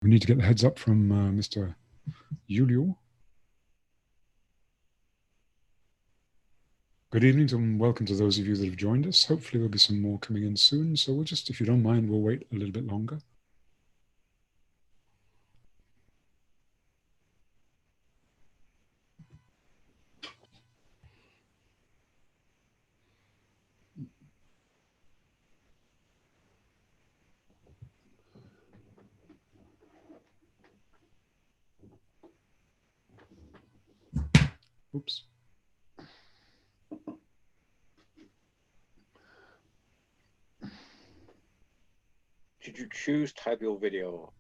we need to get the heads up from Mr. Julio. Good evening and welcome to those of you that have joined us. Hopefully there'll be some more coming in soon. So we'll just, if you don't mind, we'll wait a little bit longer. Oops. Did you choose title video?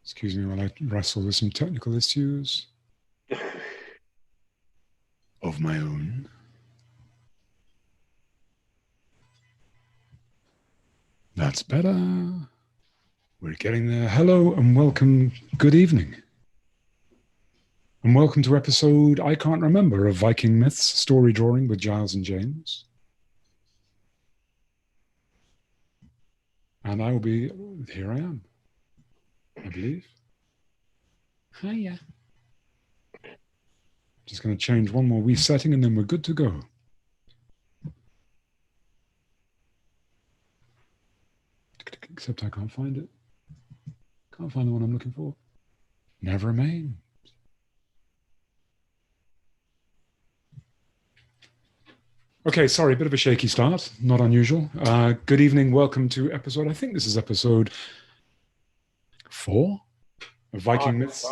Excuse me while I wrestle with some technical issues of my own. That's better. We're getting there. Hello and welcome. Good evening. And welcome to episode, I can't remember, of Viking Myths, story drawing with Giles and James. And I will be, here I am, I believe. Hiya. Just going to change one more wee setting and then we're good to go. Except I can't find it. Can't find the one I'm looking for. Never mind. Okay, sorry, a bit of a shaky start. Not unusual. Good evening. Welcome to episode, I think this is episode 4 of Viking Myths.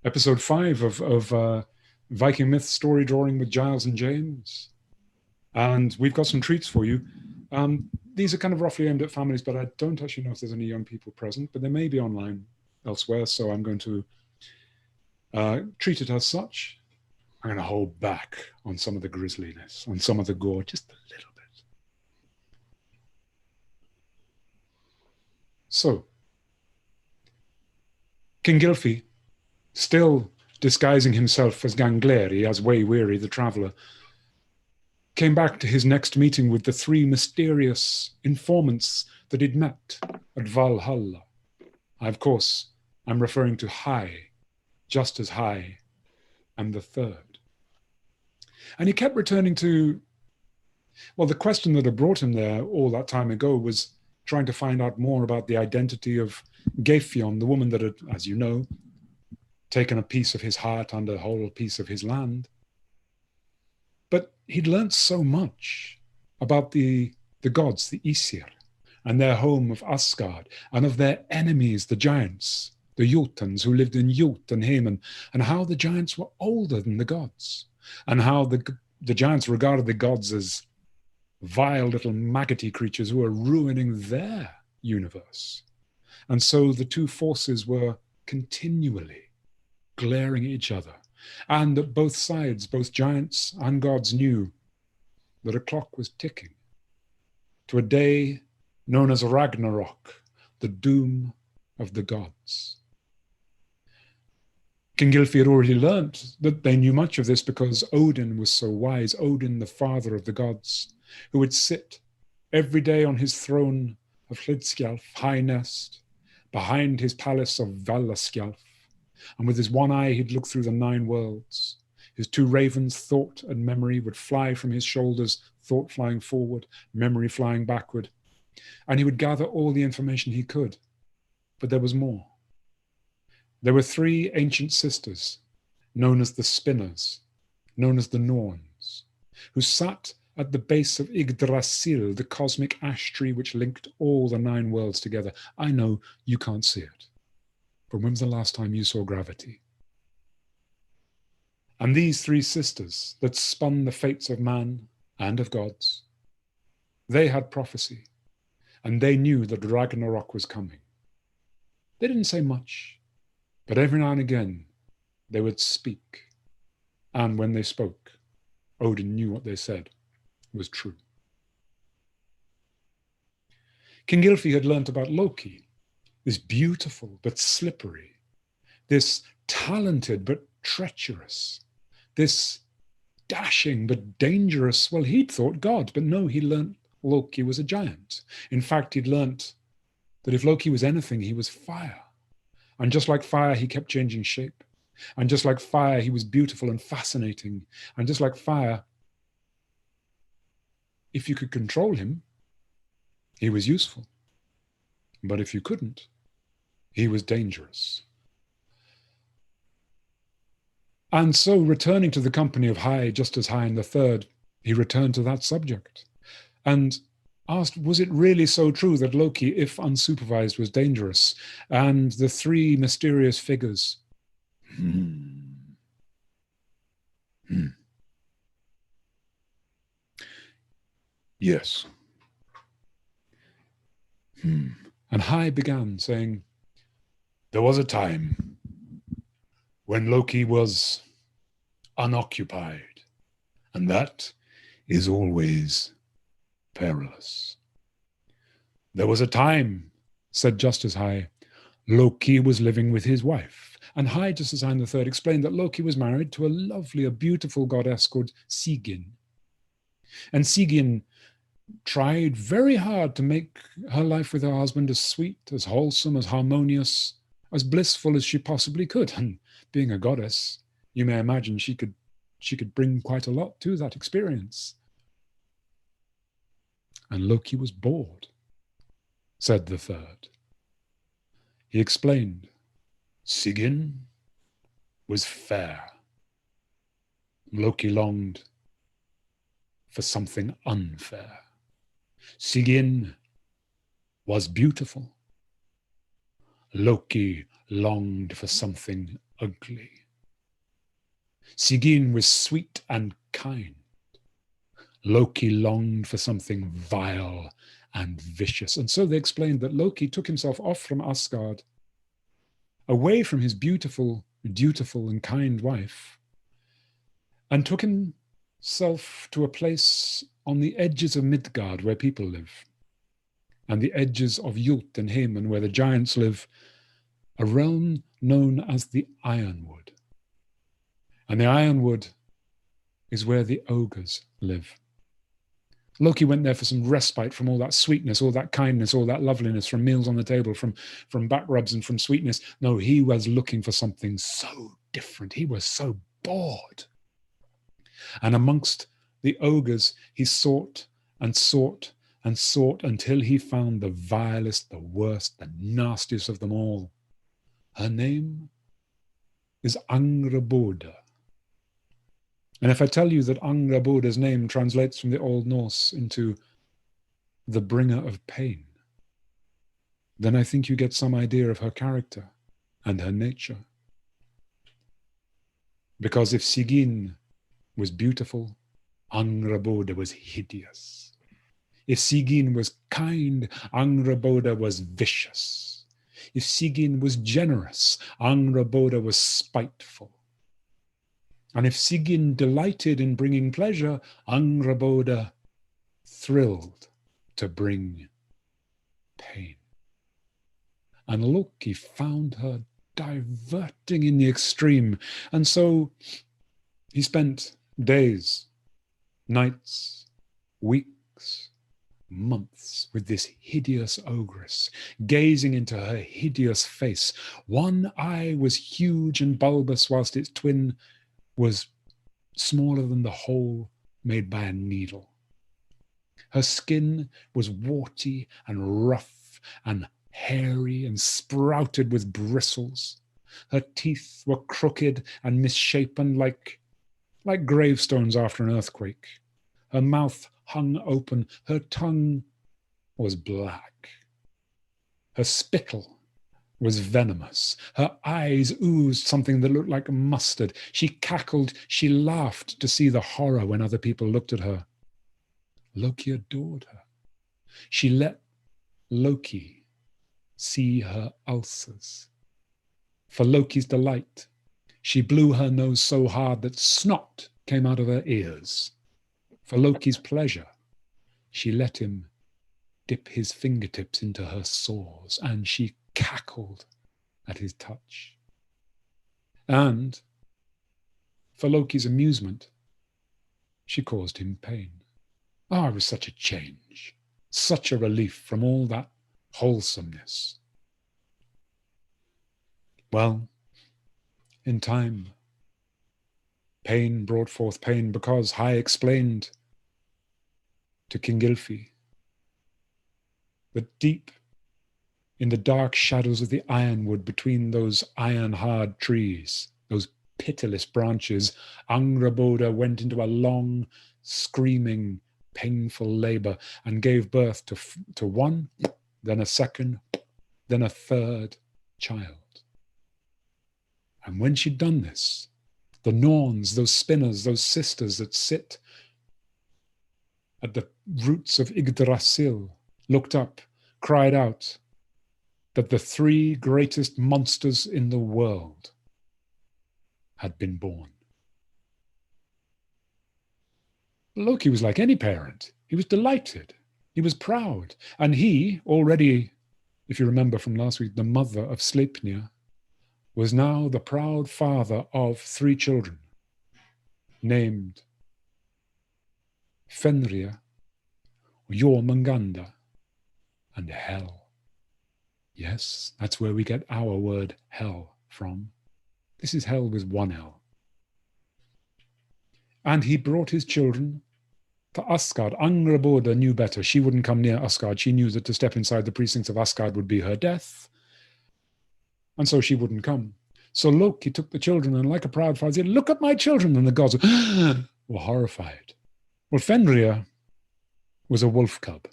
Episode 5 of Viking Myths story drawing with Giles and James. And we've got some treats for you. These are kind of roughly aimed at families, but I don't actually know if there's any young people present, but they may be online elsewhere, so I'm going to treat it as such. I'm going to hold back on some of the grisliness, on some of the gore, just a little bit. So, King Gylfi, still disguising himself as Gangleri, as Way Weary the traveller, came back to his next meeting with the 3 mysterious informants that he'd met at Valhalla. Of course, I'm referring to High, just as High, and the third. And he kept returning to, well, the question that had brought him there all that time ago was trying to find out more about the identity of Gylfi, the woman that had, as you know, taken a piece of his heart and a whole piece of his land. But he'd learned so much about the gods, the Aesir, and their home of Asgard, and of their enemies, the giants, the Jotuns who lived in Jotunheimen, and how the giants were older than the gods, and how the giants regarded the gods as vile little maggoty creatures who were ruining their universe. And so the two forces were continually glaring at each other, and that both sides, both giants and gods, knew that a clock was ticking to a day known as Ragnarok, the doom of the gods. King Gylfi had already learnt that they knew much of this because Odin was so wise, Odin, the father of the gods, who would sit every day on his throne of Hlidskjalf, high nest, behind his palace of Valaskjalf, and with his one eye he'd look through the 9 worlds. His 2 ravens, thought and memory, would fly from his shoulders, thought flying forward, memory flying backward, and he would gather all the information he could. But there was more. There were 3 ancient sisters, known as the Spinners, known as the Norns, who sat at the base of Yggdrasil, the cosmic ash tree which linked all the 9 worlds together. I know you can't see it, but when was the last time you saw gravity? And these 3 sisters that spun the fates of man and of gods, they had prophecy, and they knew that Ragnarok was coming. They didn't say much, but every now and again they would speak, and when they spoke, Odin knew what they said was true. King Gylfi had learnt about Loki, this beautiful but slippery, this talented but treacherous, this dashing but dangerous, well, he'd thought God, but no, he learnt Loki was a giant. In fact, he'd learnt that if Loki was anything, he was fire. And just like fire, he kept changing shape. And just like fire, he was beautiful and fascinating. And just like fire, if you could control him, he was useful. But if you couldn't, he was dangerous. And so, returning to the company of High, just as High in the third, he returned to that subject and asked, was it really so true that Loki, if unsupervised, was dangerous? And the 3 mysterious figures, Yes. And High began saying, there was a time when Loki was unoccupied, and that is always perilous. There was a time, said just as High, Loki was living with his wife. And High, just as High in the third, explained that Loki was married to a lovely, a beautiful goddess called Sigyn. And Sigyn tried very hard to make her life with her husband as sweet, as wholesome, as harmonious, as blissful as she possibly could. And being a goddess, you may imagine she could bring quite a lot to that experience. And Loki was bored, said the third. He explained, Sigyn was fair. Loki longed for something unfair. Sigyn was beautiful. Loki longed for something ugly. Sigyn was sweet and kind. Loki longed for something vile and vicious. And so they explained that Loki took himself off from Asgard, away from his beautiful, dutiful, and kind wife, and took himself to a place on the edges of Midgard where people live, and the edges of Jult and Hemen where the giants live, a realm known as the Ironwood. And the Ironwood is where the ogres live. Loki went there for some respite from all that sweetness, all that kindness, all that loveliness, from meals on the table, from back rubs and from sweetness. No, he was looking for something so different. He was so bored. And amongst the ogres, he sought and sought and sought until he found the vilest, the worst, the nastiest of them all. Her name is Angrboda. And if I tell you that Angrboda's name translates from the Old Norse into the bringer of pain, then I think you get some idea of her character and her nature. Because if Sigyn was beautiful, Angrboda was hideous. If Sigyn was kind, Angrboda was vicious. If Sigyn was generous, Angrboda was spiteful. And if Sigyn delighted in bringing pleasure, Angrboda thrilled to bring pain. And Loki found her diverting in the extreme. And so he spent days, nights, weeks, months with this hideous ogress, gazing into her hideous face. One eye was huge and bulbous, whilst its twin was smaller than the hole made by a needle. Her skin was warty and rough and hairy and sprouted with bristles. Her teeth were crooked and misshapen like gravestones after an earthquake. Her mouth hung open. Her tongue was black. Her spittle was venomous. Her eyes oozed something that looked like mustard. She cackled. She laughed to see the horror when other people looked at her. Loki adored her. She let Loki see her ulcers. For Loki's delight, she blew her nose so hard that snot came out of her ears. For Loki's pleasure, she let him dip his fingertips into her sores, and she cackled at his touch. And for Loki's amusement, she caused him pain. Oh, it was such a change, such a relief from all that wholesomeness. Well, in time, pain brought forth pain, because Hai explained to King Gylfi that deep in the dark shadows of the ironwood, between those iron-hard trees, those pitiless branches, Angrboda went into a long, screaming, painful labor and gave birth to one, then a second, then a third child. And when she'd done this, the Norns, those spinners, those sisters that sit at the roots of Yggdrasil, looked up, cried out that the three greatest monsters in the world had been born. Loki was like any parent. He was delighted. He was proud. And he, already, if you remember from last week, the mother of Sleipnir, was now the proud father of 3 children, named Fenrir, Jormungandr, and Hel. Yes, that's where we get our word hell from. This is hell with 1 L. And he brought his children to Asgard. Angrboda knew better. She wouldn't come near Asgard. She knew that to step inside the precincts of Asgard would be her death. And so she wouldn't come. So Loki took the children, and like a proud father, said, "Look at my children." And the gods were horrified. Well, Fenrir was a wolf cub.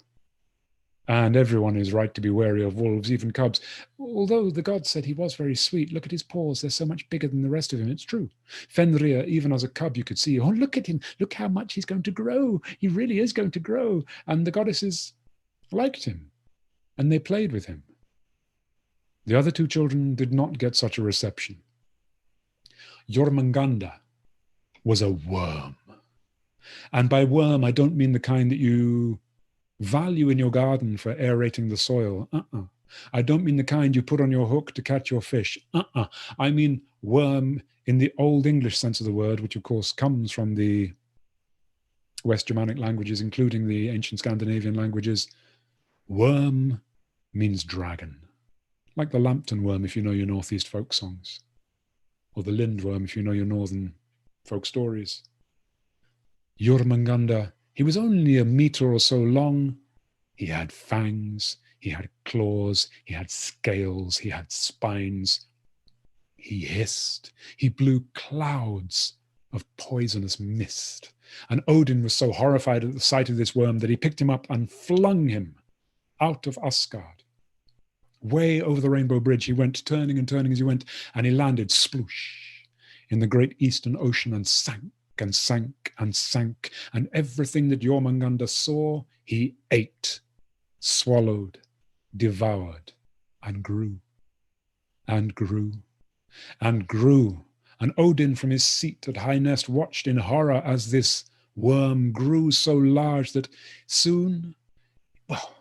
And everyone is right to be wary of wolves, even cubs. Although the gods said he was very sweet. Look at his paws. They're so much bigger than the rest of him. It's true. Fenrir, even as a cub, you could see, oh, look at him. Look how much he's going to grow. He really is going to grow. And the goddesses liked him. And they played with him. The other 2 children did not get such a reception. Jormungandr was a worm. And by worm, I don't mean the kind that you value in your garden for aerating the soil. I don't mean the kind you put on your hook to catch your fish. I mean worm in the Old English sense of the word, which of course comes from the West Germanic languages, including the ancient Scandinavian languages. Worm means dragon. Like the Lambton worm, if you know your Northeast folk songs. Or the lindworm, if you know your Northern folk stories. Jormungandr, he was only a meter or so long. He had fangs, he had claws, he had scales, he had spines. He hissed, he blew clouds of poisonous mist. And Odin was so horrified at the sight of this worm that he picked him up and flung him out of Asgard. Way over the Rainbow Bridge he went, turning and turning as he went, and he landed sploosh in the great Eastern Ocean and sank and sank and sank, and everything that Jormungandr saw, he ate, swallowed, devoured, and grew. and grew, and grew. And Odin from his seat at High Nest watched in horror as this worm grew so large that soon, well,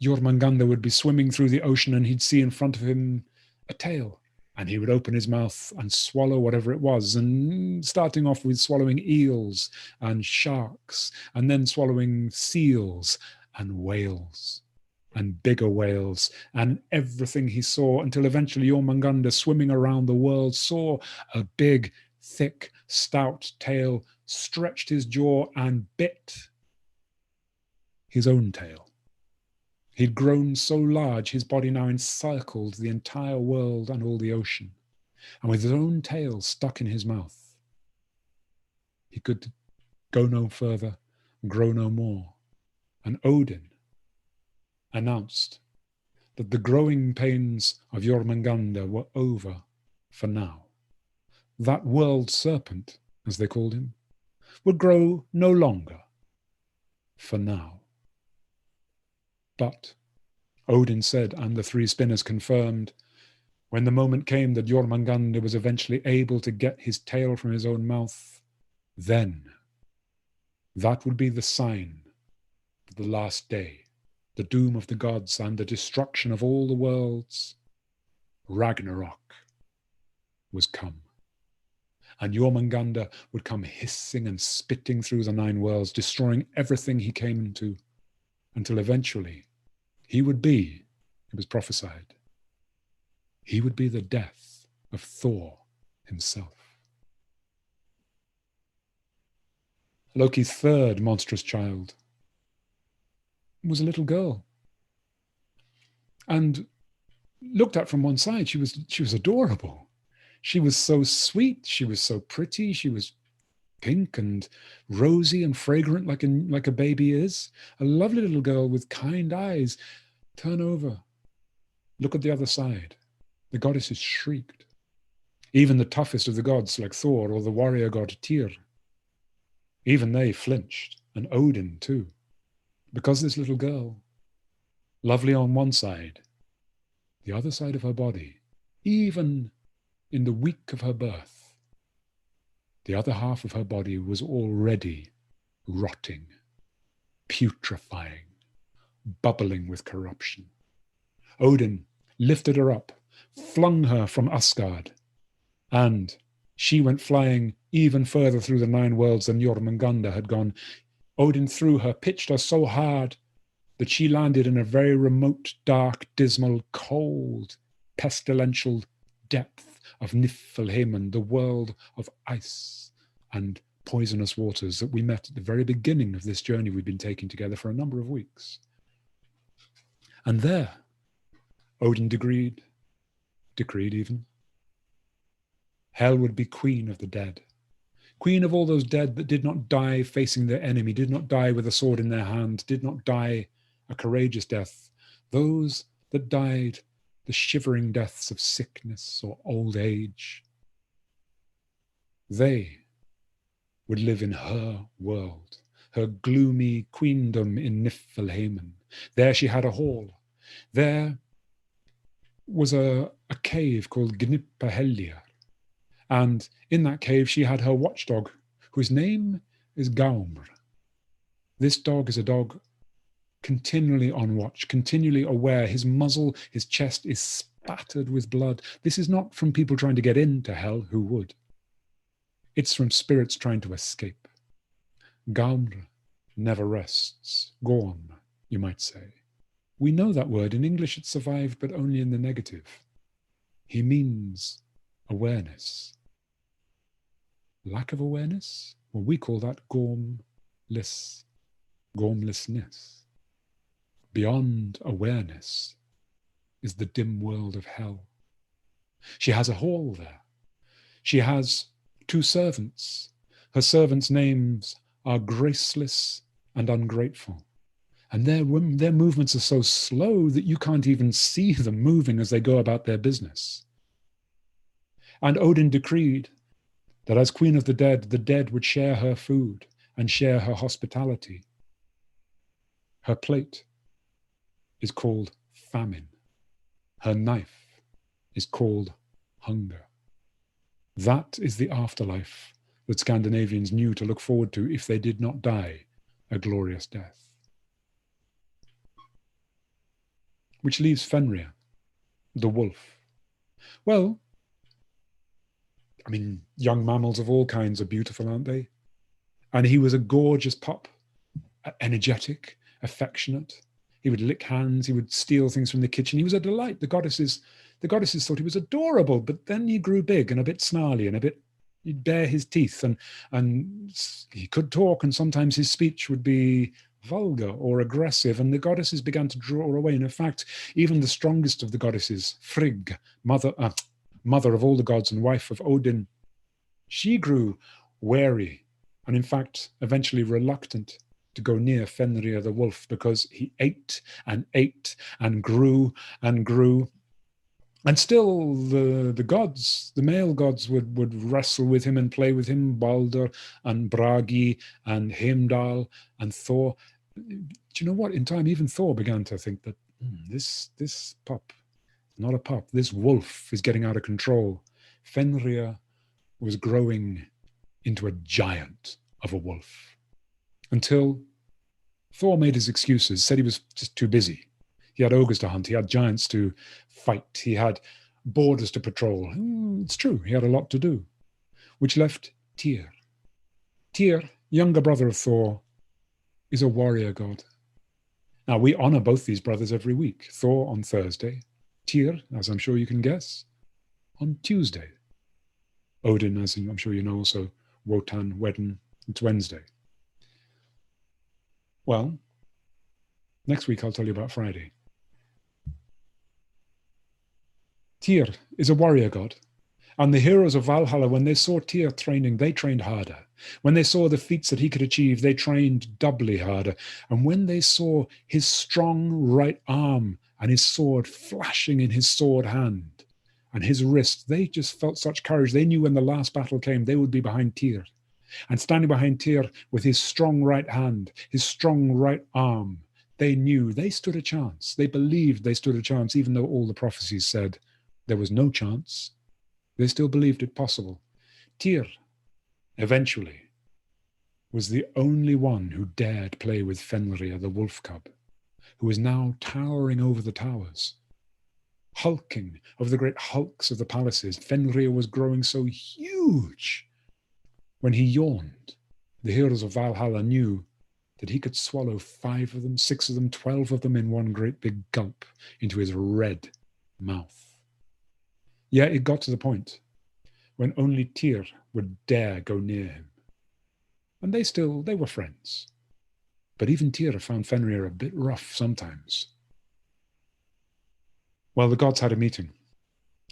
Jormungandr would be swimming through the ocean and he'd see in front of him a tail. And he would open his mouth and swallow whatever it was, and starting off with swallowing eels and sharks, and then swallowing seals and whales and bigger whales and everything he saw, until eventually Jormungandr, swimming around the world, saw a big, thick, stout tail, stretched his jaw and bit his own tail. He'd grown so large, his body now encircled the entire world and all the ocean. And with his own tail stuck in his mouth, he could go no further, grow no more. And Odin announced that the growing pains of Jormungandr were over for now. That world serpent, as they called him, would grow no longer for now. But, Odin said, and the three spinners confirmed, when the moment came that Jormungandr was eventually able to get his tail from his own mouth, then that would be the sign of the last day, the doom of the gods and the destruction of all the worlds. Ragnarok was come. And Jormungandr would come hissing and spitting through the 9 worlds, destroying everything he came into, until eventually he would be, it was prophesied, he would be the death of Thor himself. Loki's third monstrous child was a little girl. And looked at from one side, she was adorable. She was so sweet, she was so pretty, she was pink and rosy and fragrant like a baby is. A lovely little girl with kind eyes. Turn over. Look at the other side. The goddesses shrieked. Even the toughest of the gods, like Thor or the warrior god Tyr, even they flinched, and Odin too, because this little girl, lovely on one side, the other side of her body, even in the week of her birth, the other half of her body was already rotting, putrefying, bubbling with corruption. Odin lifted her up, flung her from Asgard, and she went flying even further through the 9 worlds than Jormungandr had gone. Odin threw her, pitched her so hard that she landed in a very remote, dark, dismal, cold, pestilential depth of Niflheim, the world of ice and poisonous waters that we met at the very beginning of this journey we've been taking together for a number of weeks. And there, Odin decreed even, Hel would be queen of the dead, queen of all those dead that did not die facing their enemy, did not die with a sword in their hand, did not die a courageous death, those that died the shivering deaths of sickness or old age. They would live in her world, her gloomy queendom in Niflheim. There she had a hall. There was a cave called Gnippahellir. And in that cave she had her watchdog, whose name is Gaumr. This dog is a dog continually on watch, continually aware. His muzzle, his chest is spattered with blood. This is not from people trying to get into hell, who would. It's from spirits trying to escape. Gaumr never rests. Gorm, you might say. We know that word. In English it survived, but only in the negative. He means awareness. Lack of awareness? Well, we call that gormlessness. Beyond awareness is the dim world of hell. She has a hall there. She has 2 servants. Her servants' names are Graceless and Ungrateful. And their movements are so slow that you can't even see them moving as they go about their business. And Odin decreed that as queen of the dead would share her food and share her hospitality. Her plate is called famine. Her knife is called hunger. That is the afterlife that Scandinavians knew to look forward to if they did not die a glorious death. Which leaves Fenrir, the wolf. Well, I mean, young mammals of all kinds are beautiful, aren't they? And he was a gorgeous pup, energetic, affectionate. He would lick hands. He would steal things from the kitchen. He was a delight. The goddesses thought he was adorable, but then he grew big and a bit snarly and he'd bare his teeth and he could talk, and sometimes his speech would be vulgar or aggressive, and the goddesses began to draw away. And in fact, even the strongest of the goddesses, Frigg, mother of all the gods and wife of Odin, she grew wary and in fact eventually reluctant to go near Fenrir the wolf, because he ate and grew and grew. And still the gods, the male gods, would wrestle with him and play with him, Balder and Bragi and Heimdall and Thor. Do you know what? In time, even Thor began to think that this pup, not a pup, this wolf is getting out of control. Fenrir was growing into a giant of a wolf, until Thor made his excuses, said he was just too busy. He had ogres to hunt, he had giants to fight, he had borders to patrol. It's true, he had a lot to do, which left Tyr. Tyr, younger brother of Thor, is a warrior god. Now, we honor both these brothers every week. Thor on Thursday, Tyr, as I'm sure you can guess, on Tuesday. Odin, as I'm sure you know, also Wotan, Wedden, it's Wednesday. Well, next week I'll tell you about Friday. Tyr is a warrior god, and the heroes of Valhalla, when they saw Tyr training, they trained harder. When they saw the feats that he could achieve, they trained doubly harder. And when they saw his strong right arm and his sword flashing in his sword hand and his wrist, they just felt such courage. They knew when the last battle came, they would be behind Tyr. And standing behind Tyr with his strong right hand, his strong right arm, they knew they stood a chance. They believed they stood a chance, even though all the prophecies said there was no chance. They still believed it possible. Tyr, eventually, was the only one who dared play with Fenrir the wolf cub, who was now towering over the towers, hulking over the great hulks of the palaces. Fenrir was growing so huge. When he yawned, the heroes of Valhalla knew that he could swallow 5 of them, 6 of them, 12 of them in one great big gulp into his red mouth. Yeah, it got to the point when only Tyr would dare go near him. And they were friends. But even Tyr found Fenrir a bit rough sometimes. Well, the gods had a meeting.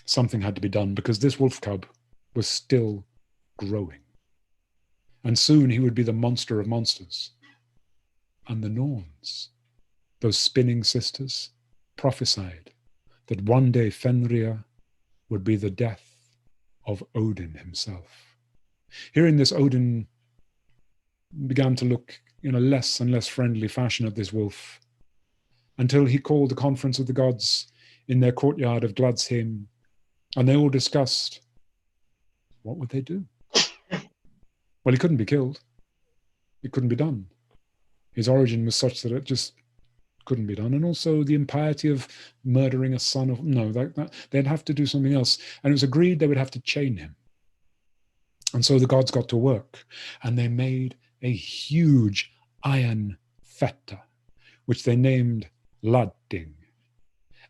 Something had to be done, because this wolf cub was still growing. And soon he would be the monster of monsters. And the Norns, those spinning sisters, prophesied that one day Fenrir would be the death of Odin himself. Hearing this, Odin began to look in a less and less friendly fashion at this wolf, until he called a conference of the gods in their courtyard of Gladsheim, and they all discussed what would they do. Well, he couldn't be killed. It couldn't be done. His origin was such that it just couldn't be done. And also the impiety of murdering a son of, no, they'd have to do something else. And it was agreed they would have to chain him. And so the gods got to work, and they made a huge iron fetter, which they named Ladding.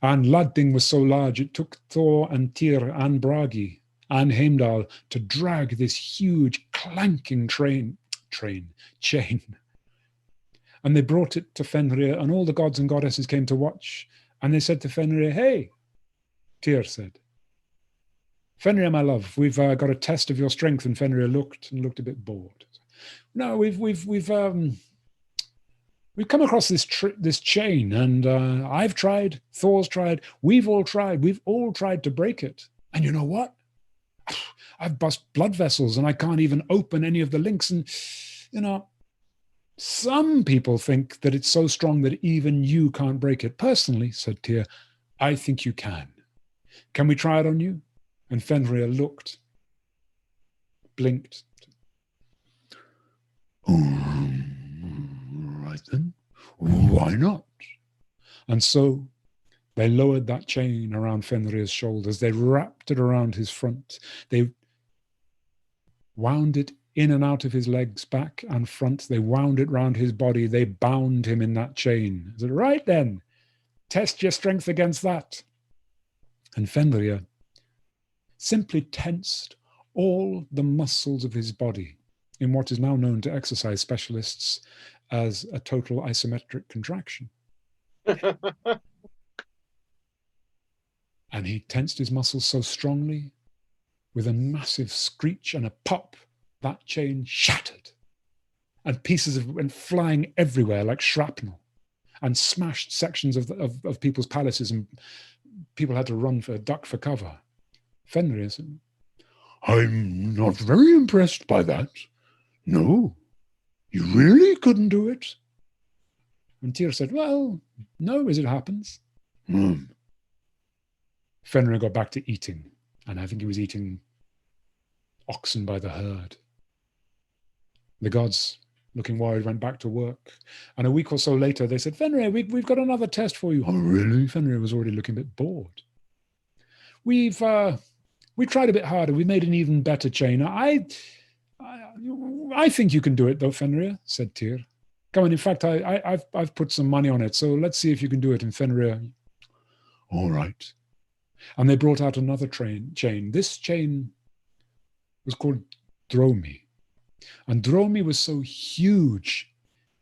And Ladding was so large, it took Thor and Tyr and Bragi and Heimdall to drag this huge clanking chain. And they brought it to Fenrir, and all the gods and goddesses came to watch. And they said to Fenrir, "Hey," Tyr said, "Fenrir, my love, we've got a test of your strength." And Fenrir looked a bit bored. "No, we've come across this chain, and I've tried, Thor's tried, we've all tried to break it. And you know what? I've bust blood vessels, and I can't even open any of the links. And some people think that it's so strong that even you can't break it. Personally," said Tyr, "I think you can. Can we try it on you? And Fenrir looked, blinked. Right then, why not? And so they lowered that chain around Fenrir's shoulders. They wrapped it around his front. They wound it in and out of his legs, back and front. They wound it round his body. They bound him in that chain. I said, right then, test your strength against that. And Fenrir simply tensed all the muscles of his body in what is now known to exercise specialists as a total isometric contraction. And he tensed his muscles so strongly, with a massive screech and a pop, that chain shattered, and pieces of it went flying everywhere like shrapnel, and smashed sections of people's palaces, and people had to run for duck for cover. Fenrir said, I'm not very impressed by that. No, you really couldn't do it? And Tyr said, well, no, as it happens. Fenrir got back to eating, and I think he was eating oxen by the herd. The gods, looking worried, went back to work. And a week or so later, they said, Fenrir, we've got another test for you. Oh, really? Fenrir was already looking a bit bored. We tried a bit harder. We made an even better chain. I think you can do it, though, Fenrir, said Tyr. Come on, in fact, I've put some money on it, so let's see if you can do it. And Fenrir, all right. And they brought out another chain. This chain was called Dromi. And Dromi was so huge,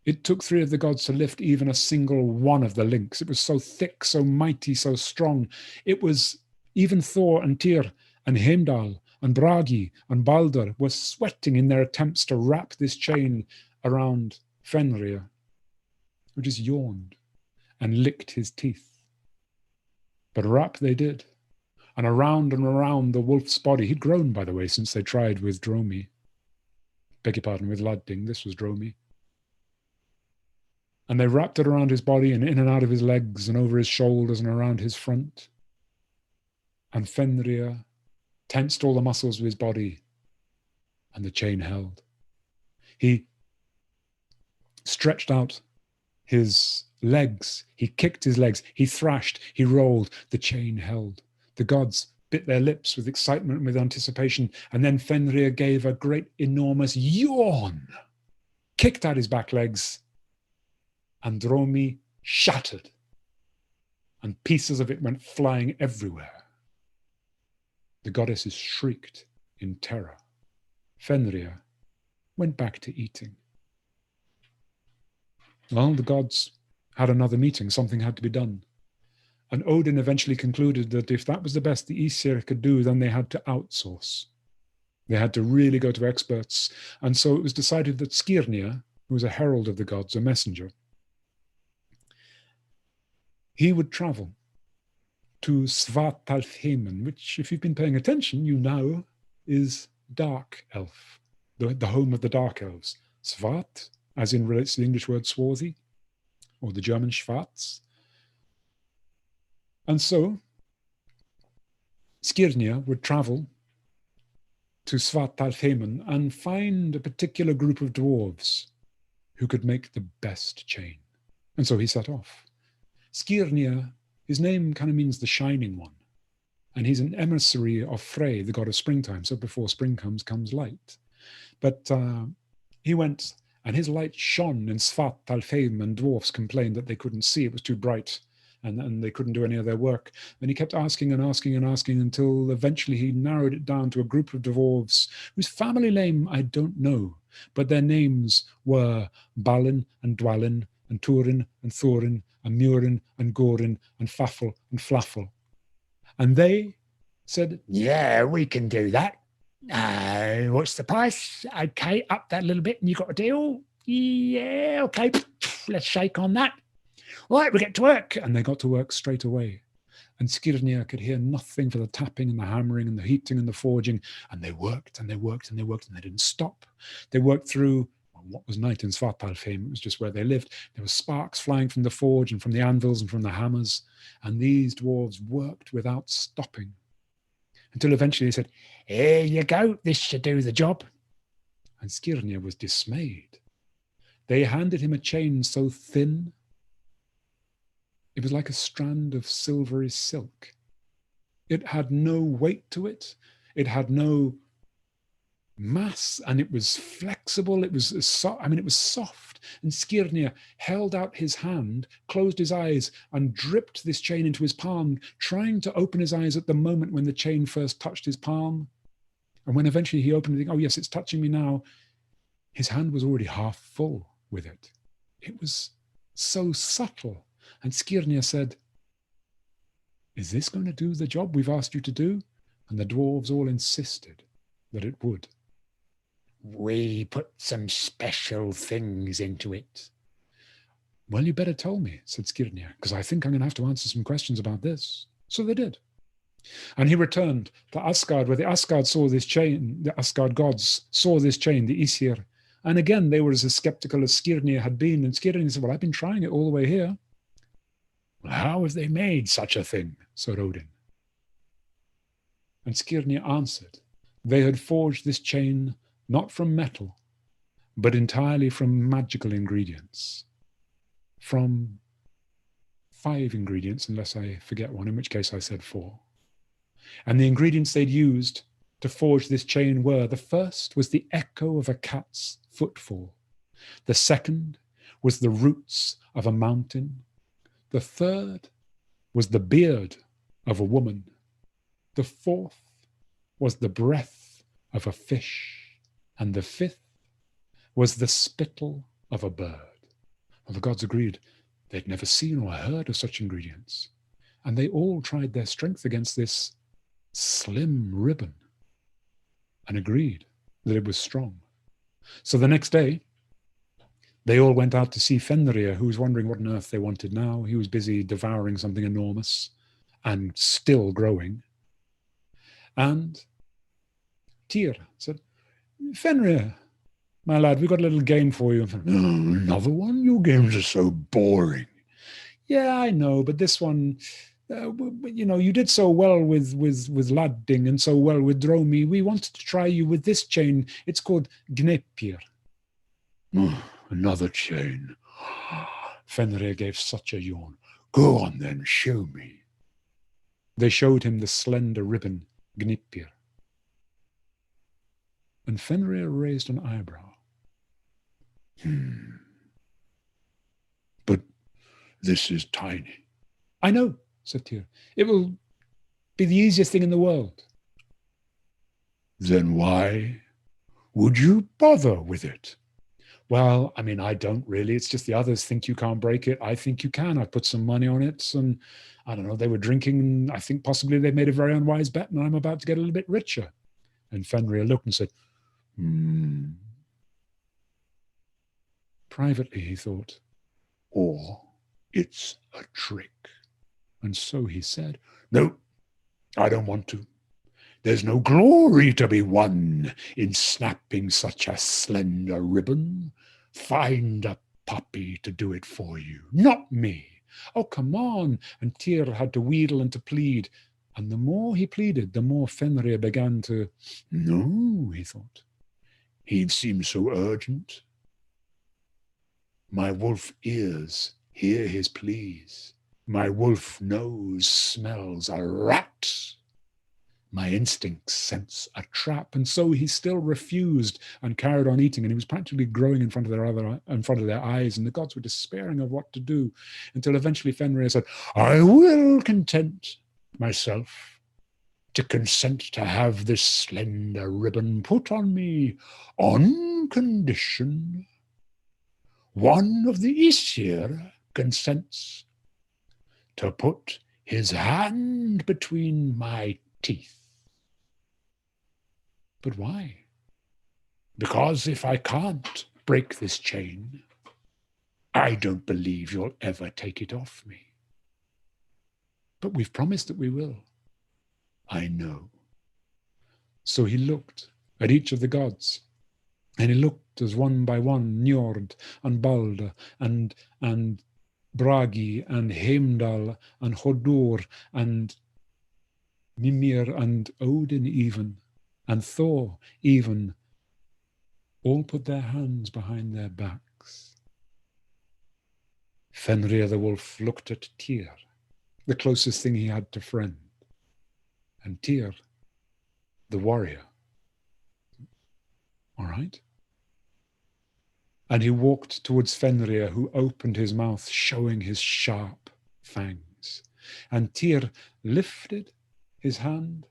it took 3 of the gods to lift even a single one of the links. It was so thick, so mighty, so strong. It was even Thor and Tyr and Heimdall and Bragi and Baldur were sweating in their attempts to wrap this chain around Fenrir, who just yawned and licked his teeth. But wrap they did. And around the wolf's body. He'd grown, by the way, since they tried with Dromi. Beg your pardon, with Ladding. This was Dromi. And they wrapped it around his body and in and out of his legs and over his shoulders and around his front. And Fenrir tensed all the muscles of his body, and the chain held. He stretched out his legs. He kicked his legs. He thrashed. He rolled. The chain held. The gods bit their lips with excitement and with anticipation, and then Fenrir gave a great, enormous yawn, kicked out his back legs, and Dromi shattered, and pieces of it went flying everywhere. The goddesses shrieked in terror. Fenrir went back to eating. Well, the gods had another meeting. Something had to be done. And Odin eventually concluded that if that was the best the Aesir could do, then they had to outsource. They had to really go to experts. And so it was decided that Skirnir, who was a herald of the gods, a messenger, he would travel to Svartalfheimen, which, if you've been paying attention, you know is dark elf, the home of the dark elves. Svart, as in relates to the English word swarthy, or the German Schwarz. And so Skirnir would travel to Svartalfheimen and find a particular group of dwarves who could make the best chain. And so he set off. Skirnir, his name kind of means the shining one. And he's an emissary of Frey, the god of springtime. So before spring comes light. But he went, and his light shone in Svartalfheim, and dwarfs complained that they couldn't see. It was too bright. And they couldn't do any of their work. And he kept asking and asking and asking until eventually he narrowed it down to a group of dwarves whose family name I don't know, but their names were Balin and Dwalin and Turin and Thorin and Murin and Gorin and Fafel and Flaffel. And they said, yeah, we can do that. What's the price? Okay, up that little bit and you got a deal? Yeah, okay, let's shake on that. Right, we get to work. And they got to work straight away. And Skirnir could hear nothing for the tapping and the hammering and the heating and the forging. And they worked and they worked and they worked and they didn't stop. They worked through what was night in Svartalfheim? It was just where they lived. There were sparks flying from the forge and from the anvils and from the hammers, and these dwarves worked without stopping, until eventually they said, "Here you go, this should do the job." And Skirnir was dismayed. They handed him a chain so thin, it was like a strand of silvery silk. It had no weight to it. It had no mass, and it was flexible. It was it was soft. And Skirnir held out his hand, closed his eyes, and dripped this chain into his palm, trying to open his eyes at the moment when the chain first touched his palm. And when eventually he opened it, oh yes, it's touching me now, his hand was already half full with it. It was so subtle. And Skirnir said, "Is this going to do the job we've asked you to do?" And the dwarves all insisted that it would. "We put some special things into it." "Well, you better tell me," said Skirnir, "because I think I'm going to have to answer some questions about this." So they did. And he returned to Asgard, where the Asgard saw this chain, the Asgard gods saw this chain, the Aesir. And again, they were as skeptical as Skirnir had been. And Skirnir said, "Well, I've been trying it all the way here." "Well, how have they made such a thing?" said Odin. And Skirnir answered, they had forged this chain not from metal, but entirely from magical ingredients. From 5 ingredients, unless I forget one, in which case I said 4. And the ingredients they'd used to forge this chain were, the first was the echo of a cat's footfall. The second was the roots of a mountain. The third was the beard of a woman. The fourth was the breath of a fish. And the fifth was the spittle of a bird. Well, the gods agreed they'd never seen or heard of such ingredients. And they all tried their strength against this slim ribbon and agreed that it was strong. So the next day, they all went out to see Fenrir, who was wondering what on earth they wanted now. He was busy devouring something enormous and still growing. And Tyr said, "Fenrir, my lad, we've got a little game for you." "Oh, another one? Your games are so boring." "Yeah, I know, but this one, you did so well with Ladding and so well with Dromi. We wanted to try you with this chain. It's called Gnepir." "Oh, another chain." Fenrir gave such a yawn. "Go on then, show me." They showed him the slender ribbon, Gnipir. And Fenrir raised an eyebrow. "But this is tiny." "I know," said Tyr. "It will be the easiest thing in the world." "Then why would you bother with it?" "Well, I don't really. It's just the others think you can't break it. I think you can. I put some money on it, and I don't know, they were drinking, and I think possibly they made a very unwise bet, and I'm about to get a little bit richer." And Fenrir looked and said, Privately, he thought, "Or it's a trick." And so he said, "No, I don't want to. There's no glory to be won in snapping such a slender ribbon. Find a puppy to do it for you, not me. Oh, come on." And Tyr had to wheedle and to plead. And the more he pleaded, the more Fenrir began to, "No," he thought. "He seems so urgent. My wolf ears hear his pleas. My wolf nose smells a rat. My instincts sense a trap." And so he still refused and carried on eating, and he was practically growing in front of their eyes, and the gods were despairing of what to do, until eventually Fenrir said, "I will content myself to consent to have this slender ribbon put on me on condition one of the Aesir consents to put his hand between my teeth." "But why?" "Because if I can't break this chain, I don't believe you'll ever take it off me." "But we've promised that we will." "I know." So he looked at each of the gods, And he looked as one by one Njord and Balder and Bragi and Heimdall and Hodur and Mimir and Odin even, and Thor even, all put their hands behind their backs. Fenrir the wolf looked at Tyr, the closest thing he had to friend, and Tyr, the warrior. All right? And he walked towards Fenrir, who opened his mouth, showing his sharp fangs. And Tyr lifted his hand